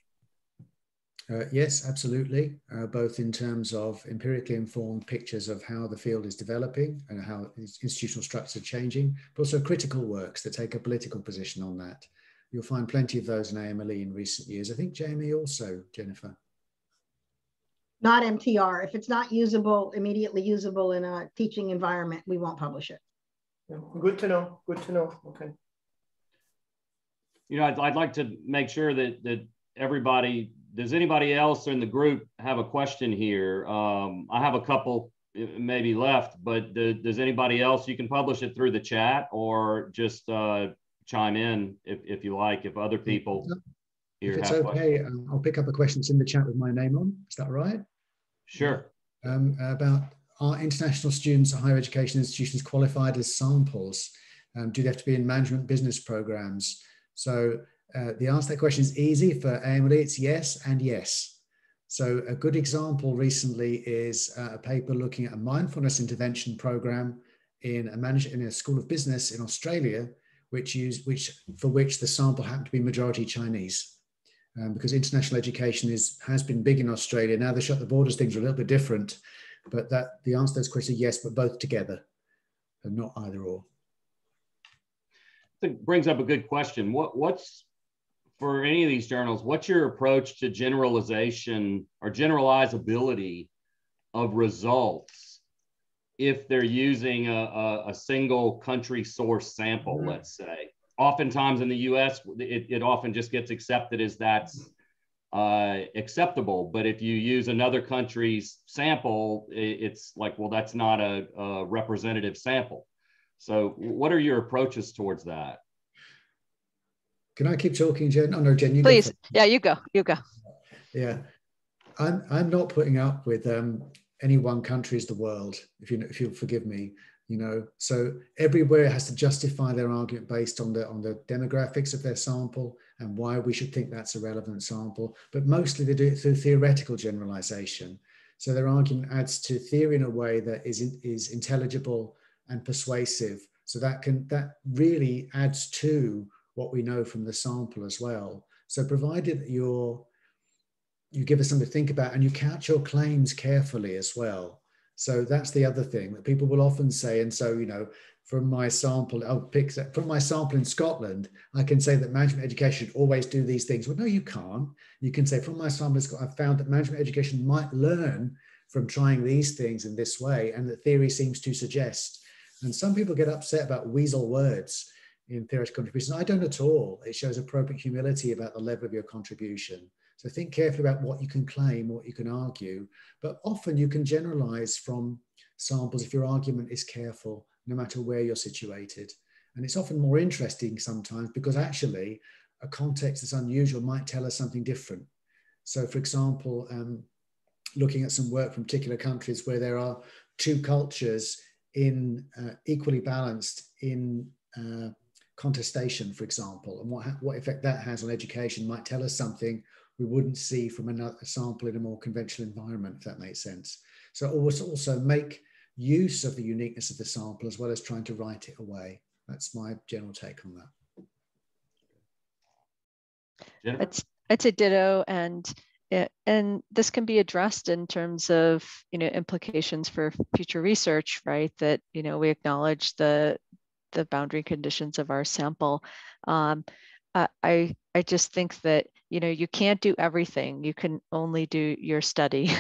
Speaker 5: Yes, absolutely. Both in terms of empirically informed pictures of how the field is developing and how institutional structures are changing, but also critical works that take a political position on that. You'll find plenty of those in AMLE in recent years. I think JME also, Jennifer.
Speaker 3: Not MTR. If it's not usable, immediately usable in a teaching environment, we won't publish it.
Speaker 1: Yeah, good to know. Good to know. Okay.
Speaker 2: You know, I'd like to make sure that everybody, does anybody else in the group have a question here? I have a couple maybe left, but does anybody else? You can publish it through the chat or just chime in if you like, if other people here
Speaker 5: if it's
Speaker 2: have
Speaker 5: okay, I'll pick up a question that's in the chat with my name on. Is that right?
Speaker 2: Sure.
Speaker 5: About are international students at higher education institutions qualified as samples? Do they have to be in management business programs? So the answer to that question is easy for AMLE. It's yes and yes. So a good example recently is a paper looking at a mindfulness intervention program in a school of business in Australia, for which the sample happened to be majority Chinese. Because international education has been big in Australia. Now they shut the borders, things are a little bit different, but the answer to this question is yes, but both together and not either or.
Speaker 2: It brings up a good question. What's for any of these journals, what's your approach to generalization or generalizability of results if they're using a single country source sample, let's say? Oftentimes in the US, it often just gets accepted as that's acceptable. But if you use another country's sample, it's like, well, that's not a representative sample. So what are your approaches towards that?
Speaker 5: Can I keep talking, Jen? Oh no, Jen, you
Speaker 4: please.
Speaker 5: Go
Speaker 4: yeah, you go.
Speaker 5: Yeah, I'm not putting up with any one country as the world, if you'll forgive me. So everywhere has to justify their argument based on the demographics of their sample and why we should think that's a relevant sample. But mostly they do it through theoretical generalization. So their argument adds to theory in a way that is intelligible and persuasive. So that really adds to what we know from the sample as well. So provided that you give us something to think about and you couch your claims carefully as well. So that's the other thing that people will often say. And so, from my sample, from my sample in Scotland, I can say that management education should always do these things. Well, no, you can't. You can say from my sample, I've found that management education might learn from trying these things in this way. And that theory seems to suggest. And some people get upset about weasel words in theoretical contribution. I don't at all. It shows appropriate humility about the level of your contribution. So think carefully about what you can claim, what you can argue, but often you can generalize from samples if your argument is careful, no matter where you're situated. And it's often more interesting sometimes because actually a context that's unusual might tell us something different. So for example, looking at some work from particular countries where there are two cultures equally balanced in contestation, for example, and what effect that has on education might tell us something we wouldn't see from a sample in a more conventional environment, if that makes sense. So also make use of the uniqueness of the sample as well as trying to write it away. That's my general take on
Speaker 2: that.
Speaker 4: It's a ditto, and this can be addressed in terms of implications for future research, right? That we acknowledge the boundary conditions of our sample. I just think that you can't do everything. You can only do your study.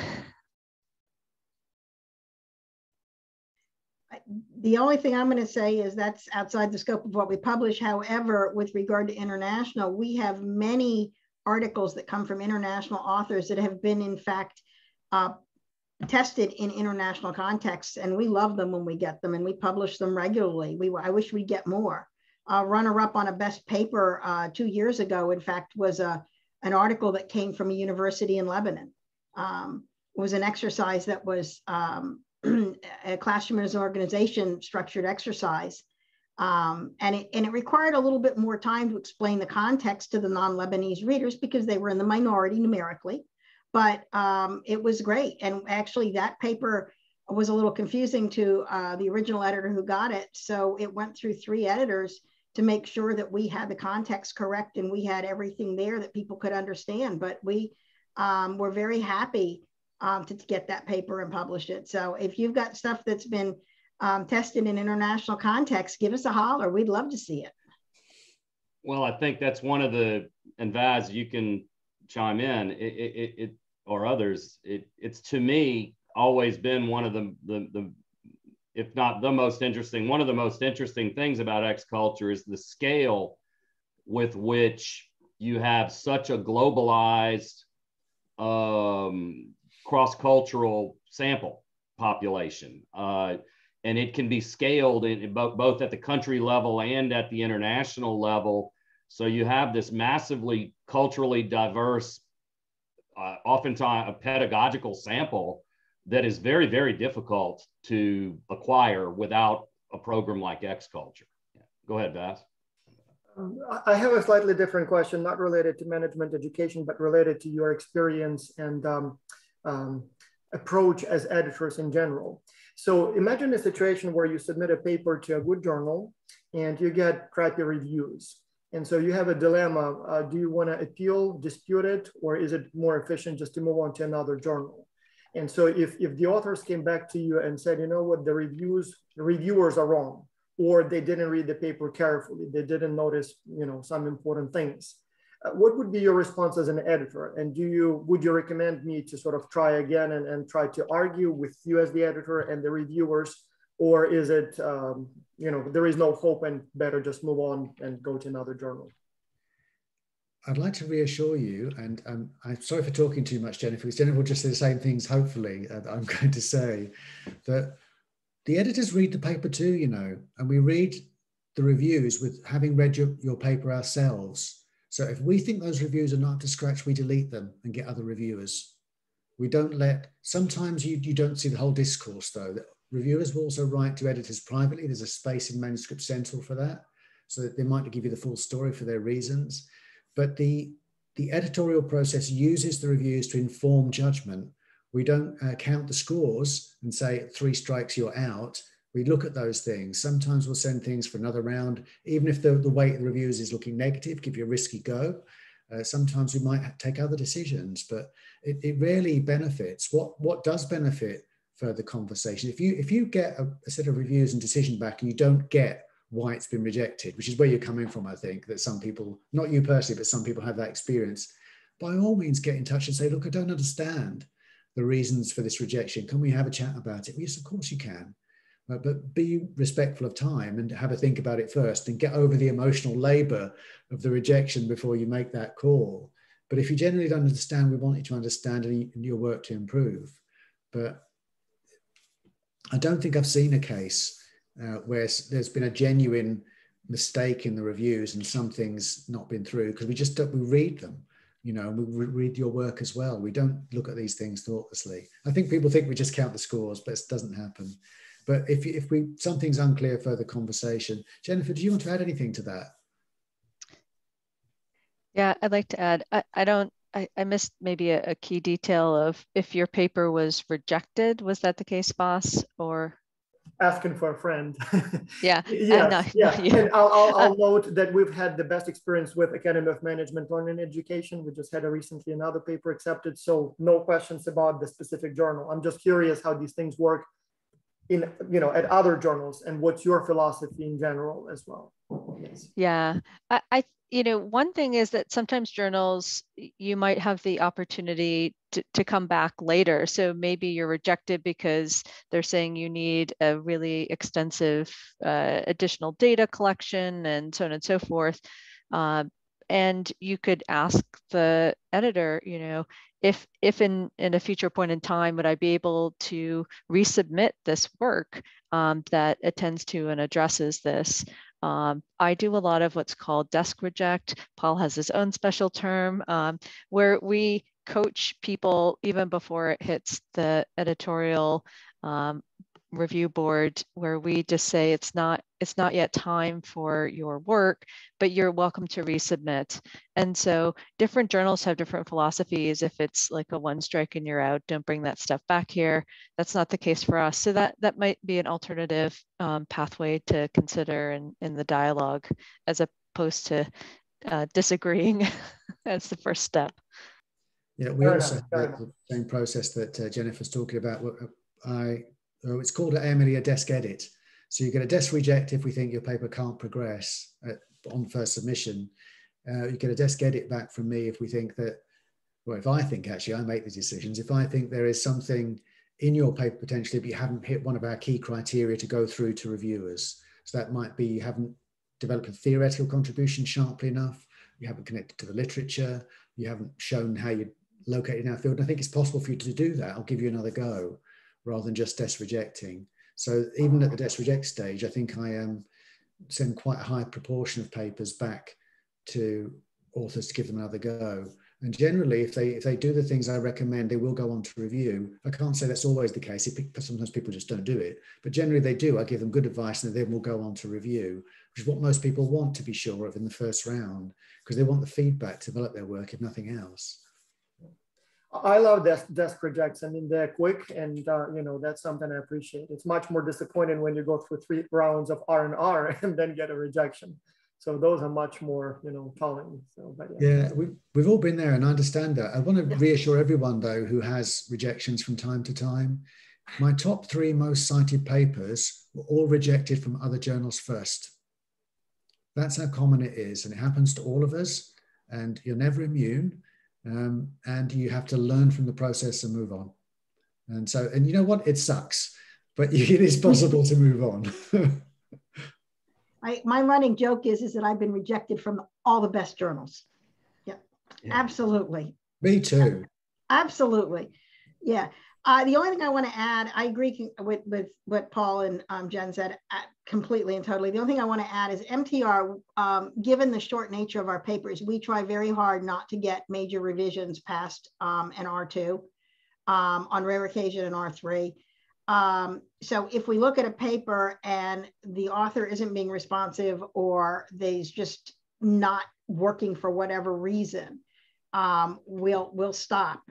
Speaker 3: The only thing I'm going to say is that's outside the scope of what we publish. However, with regard to international, we have many articles that come from international authors that have been, in fact, tested in international contexts, and we love them when we get them, and we publish them regularly. I wish we'd get more. Runner-up on a best paper 2 years ago, in fact, was an article that came from a university in Lebanon. It was an exercise that was a classroom as an organization structured exercise. And it required a little bit more time to explain the context to the non-Lebanese readers because they were in the minority numerically, but it was great. And actually that paper was a little confusing to the original editor who got it. So it went through 3 editors to make sure that we had the context correct and we had everything there that people could understand. But we were very happy to get that paper and publish it. So if you've got stuff that's been tested in international context, give us a holler. We'd love to see it. Well,
Speaker 2: I think that's one of the, and Vaz, you can chime in. or others, it's to me always been one of the if not the most interesting, one of the most interesting things about X culture is the scale with which you have such a globalized cross-cultural sample population. And it can be scaled in both at the country level and at the international level. So you have this massively culturally diverse, oftentimes a pedagogical sample that is very, very difficult to acquire without a program like X Culture. Yeah. Go ahead, Vas.
Speaker 1: I have a slightly different question, not related to management education, but related to your experience and approach as editors in general. So imagine a situation where you submit a paper to a good journal and you get crappy reviews. And so you have a dilemma. Do you want to appeal, dispute it, or is it more efficient just to move on to another journal? And so if the authors came back to you and said, you know what, the reviewers are wrong, or they didn't read the paper carefully, they didn't notice, you know, some important things, what would be your response as an editor? And would you recommend me to sort of try again and try to argue with you as the editor and the reviewers? Or is it, you know, there is no hope and better just move on and go to another journal?
Speaker 5: I'd like to reassure you, and I'm sorry for talking too much, Jennifer, because Jennifer will just say the same things, hopefully, that I'm going to say, that the editors read the paper too, you know, and we read the reviews with having read your paper ourselves. So if we think those reviews are not up to scratch, we delete them and get other reviewers. We don't sometimes you don't see the whole discourse though. That reviewers will also write to editors privately. There's a space in Manuscript Central for that. So that they might give you the full story for their reasons. But the editorial process uses the reviews to inform judgment. We don't count the scores and say 3 strikes, you're out. We look at those things. Sometimes we'll send things for another round, even if the weight of the reviews is looking negative, give you a risky go. Sometimes we might take other decisions, but it rarely benefits. What does benefit further conversation? If you get a set of reviews and decision back and you don't get why it's been rejected, which is where you're coming from, I think, that some people, not you personally, but some people have that experience, by all means get in touch and say, look, I don't understand the reasons for this rejection. Can we have a chat about it? Well, yes, of course you can. But be respectful of time and have a think about it first and get over the emotional labor of the rejection before you make that call. But if you generally don't understand, we want you to understand and your work to improve. But I don't think I've seen a case where there's been a genuine mistake in the reviews and something's not been through, because we read them, you know, we read your work as well. We don't look at these things thoughtlessly. I think people think we just count the scores, but it doesn't happen. But if something's unclear, further conversation. Jennifer, do you want to add anything to that?
Speaker 4: Yeah, I'd like to add, I missed maybe a key detail of if your paper was rejected. Was that the case, Vas, or?
Speaker 1: Asking for a friend.
Speaker 4: Yeah.
Speaker 1: Yes, yeah. And I'll note that we've had the best experience with Academy of Management Learning Education. We just had recently another paper accepted. So no questions about the specific journal. I'm just curious how these things work in, you know, at other journals, and what's your philosophy in general as well. Yes.
Speaker 4: Yeah, you know, one thing is that sometimes journals, you might have the opportunity to come back later. So maybe you're rejected because they're saying you need a really extensive additional data collection and so on and so forth. And you could ask the editor, you know, if in a future point in time, would I be able to resubmit this work that attends to and addresses this? I do a lot of what's called desk reject. Paul has his own special term where we coach people even before it hits the editorial review board, where we just say it's not yet time for your work, but you're welcome to resubmit. And so different journals have different philosophies. If it's like a one strike and you're out, don't bring that stuff back here. That's not the case for us. So that might be an alternative pathway to consider in the dialogue, as opposed to disagreeing as the first step.
Speaker 5: Yeah, we also have the same process that Jennifer's talking about. It's called at AMLE a desk edit. So you get a desk reject if we think your paper can't progress on first submission. You get a desk edit back from me if we think that well, if I think actually I make the decisions, if I think there is something in your paper potentially, but you haven't hit one of our key criteria to go through to reviewers. So that might be you haven't developed a theoretical contribution sharply enough, you haven't connected to the literature, you haven't shown how you're located in our field. And I think it's possible for you to do that. I'll give you another go, rather than just desk rejecting. So even at the desk reject stage, I think I send quite a high proportion of papers back to authors to give them another go. And generally, if they do the things I recommend, they will go on to review. I can't say that's always the case. Sometimes people just don't do it. But generally they do. I give them good advice and they then will go on to review, which is what most people want to be sure of in the first round, because they want the feedback to develop their work, if nothing else.
Speaker 1: I love desk rejects. I mean, they're quick, and you know, that's something I appreciate. It's much more disappointing when you go through 3 rounds of R&R and then get a rejection. So those are much more, you know, telling. So, but
Speaker 5: yeah, we've all been there, and I understand that. I want to reassure everyone though who has rejections from time to time. My top 3 most cited papers were all rejected from other journals first. That's how common it is, and it happens to all of us. And you're never immune, and you have to learn from the process and move on. And so, and you know what? It sucks, but it is possible to move on.
Speaker 3: My running joke is that I've been rejected from all the best journals. Yeah. Absolutely.
Speaker 5: Me too.
Speaker 3: Absolutely. Yeah. The only thing I want to add, I agree with what Paul and Jen said completely and totally. The only thing I want to add is MTR, given the short nature of our papers, we try very hard not to get major revisions past an R2, on rare occasion an R3. So if we look at a paper and the author isn't being responsive, or they's just not working for whatever reason, we'll stop,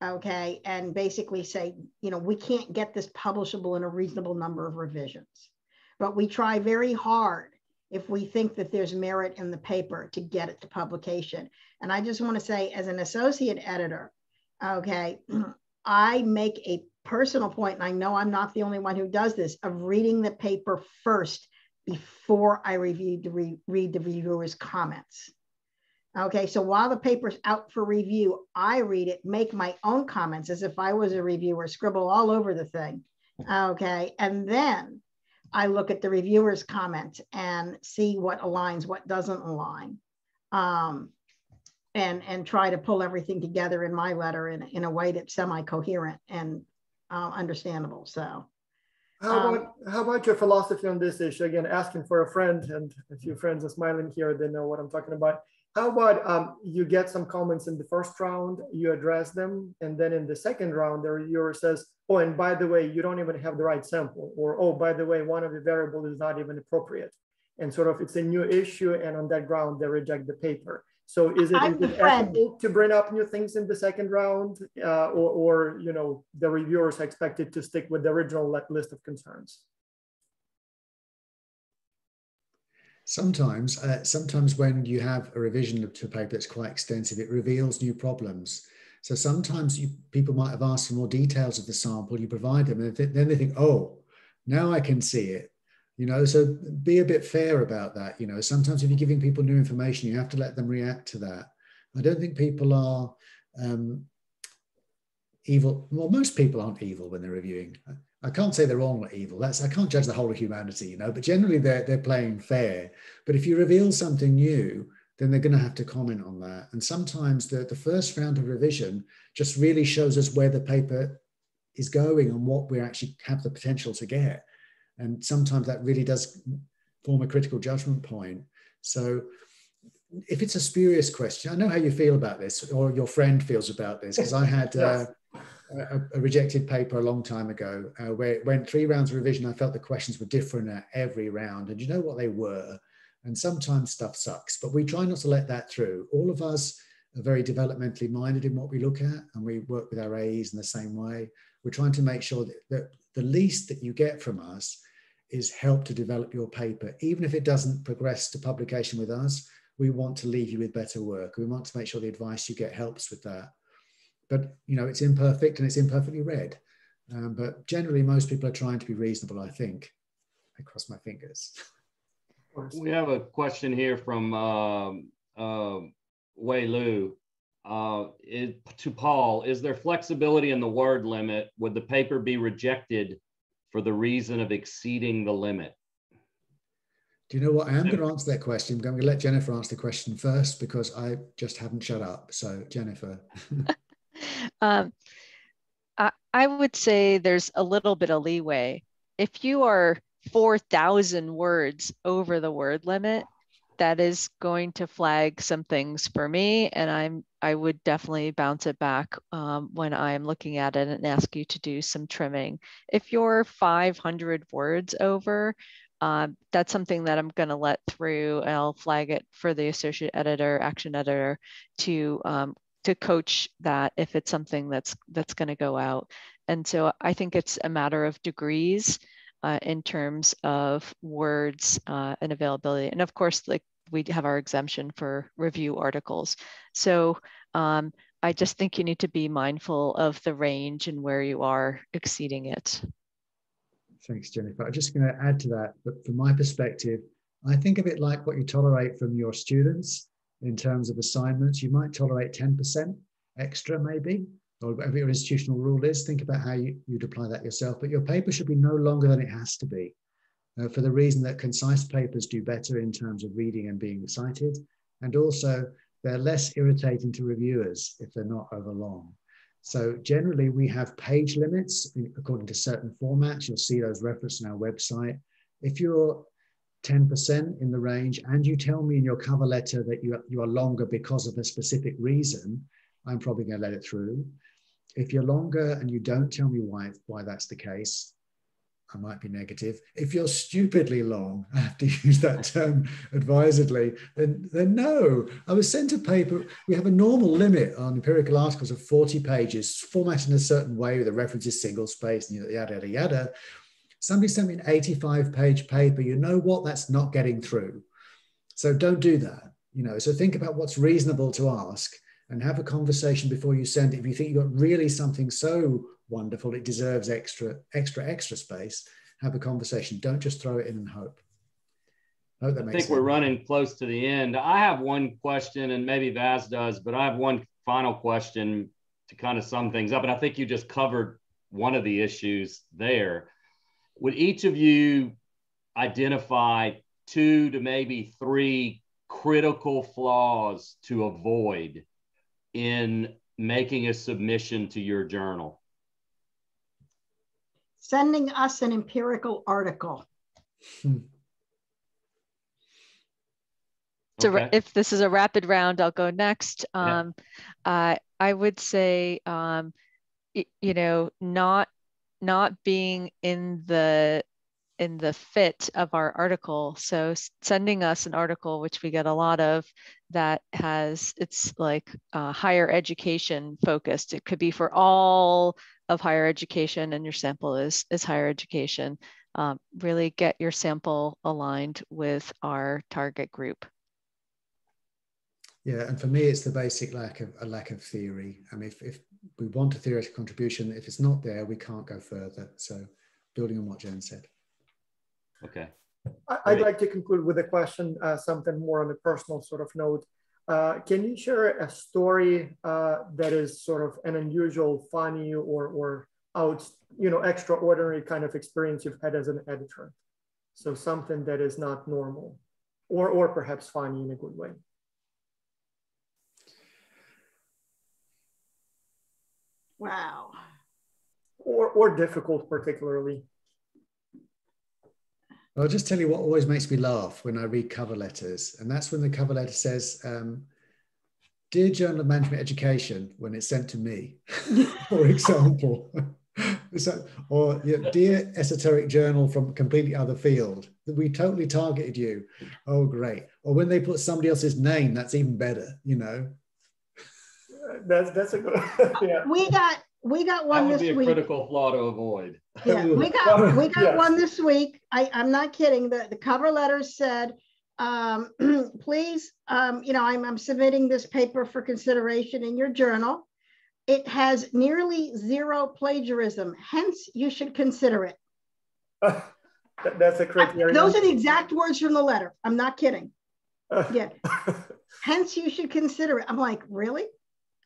Speaker 3: okay, and basically say, you know, we can't get this publishable in a reasonable number of revisions. But we try very hard, if we think that there's merit in the paper, to get it to publication. And I just want to say, as an associate editor, okay, I make a personal point, and I know I'm not the only one who does this, of reading the paper first before I read the reviewer's comments. Okay, so while the paper's out for review, I read it, make my own comments as if I was a reviewer, scribble all over the thing. Okay, and then I look at the reviewer's comments and see what aligns, what doesn't align. And try to pull everything together in my letter in a way that's semi-coherent and understandable. So
Speaker 1: how about your philosophy on this issue? Again, asking for a friend, and a few friends are smiling here, they know what I'm talking about. How about you get some comments in the first round, you address them, and then in the second round, the reviewer says, oh, and by the way, you don't even have the right sample, or oh, by the way, one of the variables is not even appropriate. And sort of it's a new issue, and on that ground, they reject the paper. So is it ethical to bring up new things in the second round, or you know, the reviewers are expected to stick with the original list of concerns?
Speaker 5: Sometimes when you have a revision to a paper that's quite extensive, it reveals new problems. So sometimes people might have asked for more details of the sample, you provide them, and then they think, oh, now I can see it. You know, so be a bit fair about that. You know, sometimes if you're giving people new information, you have to let them react to that. I don't think people are evil. Well, most people aren't evil when they're reviewing. I can't say they're all not evil. I can't judge the whole of humanity, you know, but generally they're playing fair. But if you reveal something new, then they're going to have to comment on that. And sometimes the first round of revision just really shows us where the paper is going and what we actually have the potential to get. And sometimes that really does form a critical judgment point. So if it's a spurious question, I know how you feel about this, or your friend feels about this, because I had a rejected paper a long time ago where it went 3 rounds of revision. I felt the questions were different at every round, and you know what they were. And sometimes stuff sucks, but we try not to let that through. All of us are very developmentally minded in what we look at, and we work with our A's in the same way. We're trying to make sure that the least that you get from us is help to develop your paper. Even if it doesn't progress to publication with us, we want to leave you with better work. We want to make sure the advice you get helps with that. But, you know, it's imperfect and it's imperfectly read. But generally, most people are trying to be reasonable, I think. I cross my fingers.
Speaker 2: We have a question here from Wei Lu. to Paul, is there flexibility in the word limit? Would the paper be rejected for the reason of exceeding the limit?
Speaker 5: Do you know what? I am going to answer that question. I'm going to let Jennifer answer the question first because I just haven't shut up. So Jennifer.
Speaker 4: I would say there's a little bit of leeway. If you are 4,000 words over the word limit, that is going to flag some things for me, and I would definitely bounce it back when I'm looking at it and ask you to do some trimming. If you're 500 words over, that's something that I'm going to let through, and I'll flag it for the associate editor, action editor, to coach that if it's something that's going to go out. And so I think it's a matter of degrees in terms of words and availability. And of course, like, we have our exemption for review articles. So I just think you need to be mindful of the range and where you are exceeding it.
Speaker 5: Thanks, Jennifer. I'm just going to add to that, but from my perspective, I think of it like what you tolerate from your students in terms of assignments. You might tolerate 10% extra maybe, or whatever your institutional rule is. Think about how you'd apply that yourself, but your paper should be no longer than it has to be. For the reason that concise papers do better in terms of reading and being cited, and also they're less irritating to reviewers if they're not overlong. So generally we have page limits according to certain formats. You'll see those referenced on our website. If you're 10% in the range and you tell me in your cover letter that you are longer because of a specific reason, I'm probably going to let it through. If you're longer and you don't tell me why that's the case, I might be negative. If you're stupidly long, I have to use that term advisedly, then no. I was sent a paper. We have a normal limit on empirical articles of 40 pages, formatted in a certain way with the references single spaced and yada, yada, yada. Somebody sent me an 85-page paper. You know what? That's not getting through. So don't do that. So think about what's reasonable to ask and have a conversation before you send it. If you think you've got really something so wonderful, it deserves extra space, have a conversation. Don't just throw it in and hope. I
Speaker 2: think we're running close to the end. I have one question, and maybe Vaz does, but I have one final question to kind of sum things up. And I think you just covered one of the issues there. Would each of you identify 2 to maybe 3 critical flaws to avoid in making a submission to your journal?
Speaker 3: Sending us an empirical article.
Speaker 4: So
Speaker 2: okay.
Speaker 4: If this is a rapid round, I'll go next.
Speaker 2: Yeah.
Speaker 4: I would say, not being in the fit of our article. So sending us an article, which we get a lot of, that it's like higher education focused. It could be for all of higher education, and your sample is higher education. Really get your sample aligned with our target group.
Speaker 5: Yeah, and for me, it's the basic lack of theory. I mean, if we want a theoretical contribution, if it's not there, we can't go further. So building on what Jen said.
Speaker 2: Okay.
Speaker 1: I'd like to conclude with a question, something more on a personal sort of note. Can you share a story that is sort of an unusual, funny, or extraordinary kind of experience you've had as an editor? So something that is not normal, or perhaps funny in a good way.
Speaker 3: Wow.
Speaker 1: Or difficult, particularly.
Speaker 5: I'll just tell you what always makes me laugh when I read cover letters. And that's when the cover letter says, Dear Journal of Management Education, when it's sent to me, for example. Or Dear Esoteric Journal from a completely other field. We totally targeted you. Oh, great. Or when they put somebody else's name, that's even better,
Speaker 1: That's a good, yeah.
Speaker 3: We got one this week.
Speaker 2: That would be a critical flaw to avoid.
Speaker 3: Yeah, we got yes. One this week. I'm not kidding. The cover letter said, please, I'm submitting this paper for consideration in your journal. It has nearly 0 plagiarism. Hence, you should consider it.
Speaker 1: That's a criterion.
Speaker 3: Those are the exact words from the letter. I'm not kidding. Yeah. Hence, you should consider it. I'm like, really?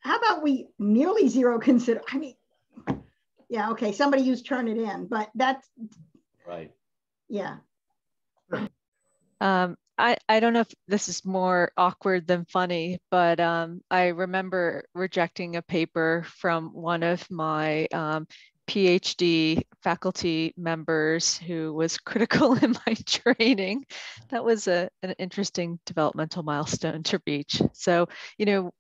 Speaker 3: how about we nearly zero consider, I mean, yeah, okay, somebody used turn it in, but that's,
Speaker 2: right.
Speaker 3: Yeah.
Speaker 4: I don't know if this is more awkward than funny, but I remember rejecting a paper from one of my PhD faculty members who was critical in my training. That was an interesting developmental milestone to reach. So, you know,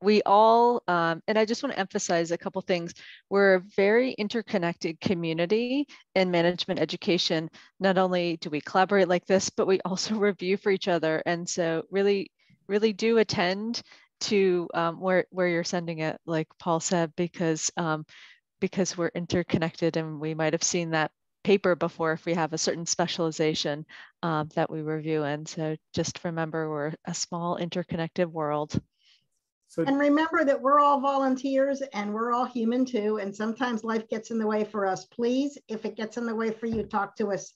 Speaker 4: we all, and I just want to emphasize a couple things. We're a very interconnected community in management education. Not only do we collaborate like this, but we also review for each other. And so really do attend to where you're sending it, like Paul said, because we're interconnected and we might have seen that paper before if we have a certain specialization that we review in. So just remember, we're a small interconnected world.
Speaker 1: So,
Speaker 3: and remember that we're all volunteers and we're all human too. And sometimes life gets in the way for us. Please, if it gets in the way for you, talk to us.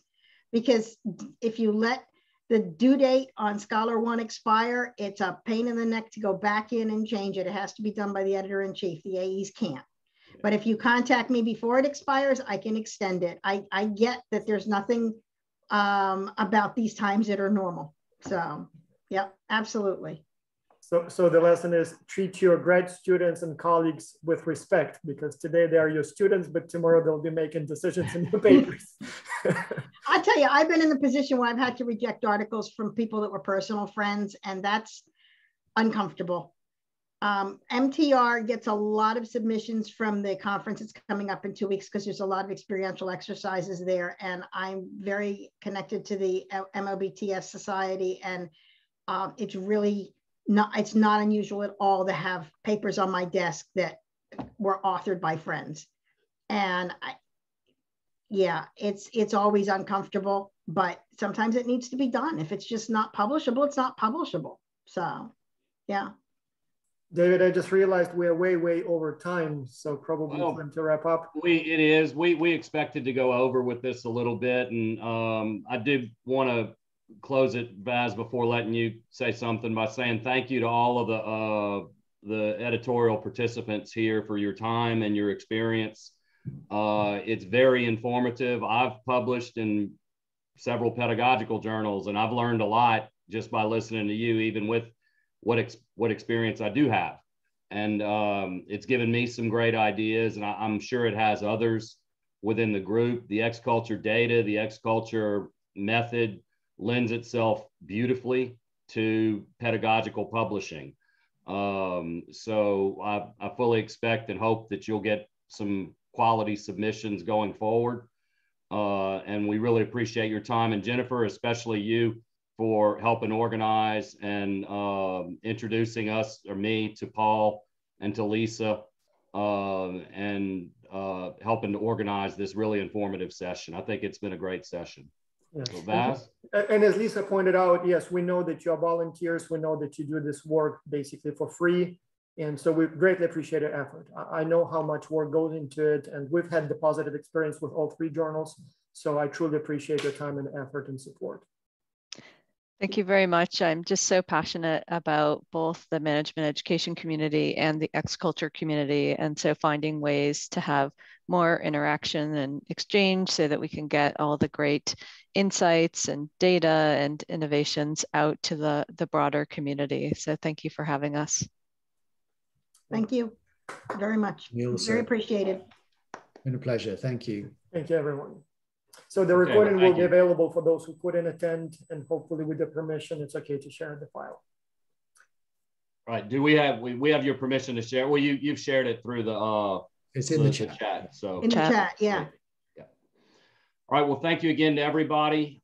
Speaker 3: Because if you let the due date on Scholar One expire, it's a pain in the neck to go back in and change it. It has to be done by the editor-in-chief. The AEs can't. But if you contact me before it expires, I can extend it. I get that there's nothing about these times that are normal. So, yeah, absolutely.
Speaker 1: So the lesson is treat your grad students and colleagues with respect, because today they are your students, but tomorrow they'll be making decisions in your papers.
Speaker 3: I tell you, I've been in the position where I've had to reject articles from people that were personal friends, and that's uncomfortable. MTR gets a lot of submissions from the conference. It's coming up in 2 weeks because there's a lot of experiential exercises there. And I'm very connected to the MOBTS Society. And it's really not, it's not unusual at all to have papers on my desk that were authored by friends. And yeah, it's always uncomfortable, but sometimes it needs to be done. If it's just not publishable, it's not publishable. So, yeah.
Speaker 1: David, I just realized we're way over time, so probably time to wrap up.
Speaker 2: We expected to go over with this a little bit, and I did want to close it, Vaz, before letting you say something by saying thank you to all of the editorial participants here for your time and your experience. It's very informative. I've published in several pedagogical journals, and I've learned a lot just by listening to you, even with what experience I do have. And it's given me some great ideas, and I'm sure it has others within the group. The X-Culture data, the X-Culture method lends itself beautifully to pedagogical publishing. So I fully expect and hope that you'll get some quality submissions going forward. And we really appreciate your time. And Jennifer, especially you, for helping organize and introducing us, or me, to Paul and to Lisa, and helping to organize this really informative session. I think it's been a great session.
Speaker 1: Yes.
Speaker 2: So, Vaz?
Speaker 1: And as Lisa pointed out, yes, we know that you're volunteers. We know that you do this work basically for free. And so we greatly appreciate your effort. I know how much work goes into it, and we've had the positive experience with all 3 journals. So I truly appreciate your time and effort and support.
Speaker 4: Thank you very much. I'm just so passionate about both the management education community and the X-Culture community. And so finding ways to have more interaction and exchange so that we can get all the great insights and data and innovations out to the broader community. So thank you for having us.
Speaker 3: Thank you very much. Very appreciated.
Speaker 5: Been a pleasure. Thank you.
Speaker 1: Thank you, everyone. So the recording will be available for those who couldn't attend, and hopefully with the permission, it's okay to share the file.
Speaker 2: Right. Do we have your permission to share? Well, you've shared it through the
Speaker 5: it's in the chat.
Speaker 2: So
Speaker 3: in the chat, yeah.
Speaker 2: All right. Well, thank you again to everybody.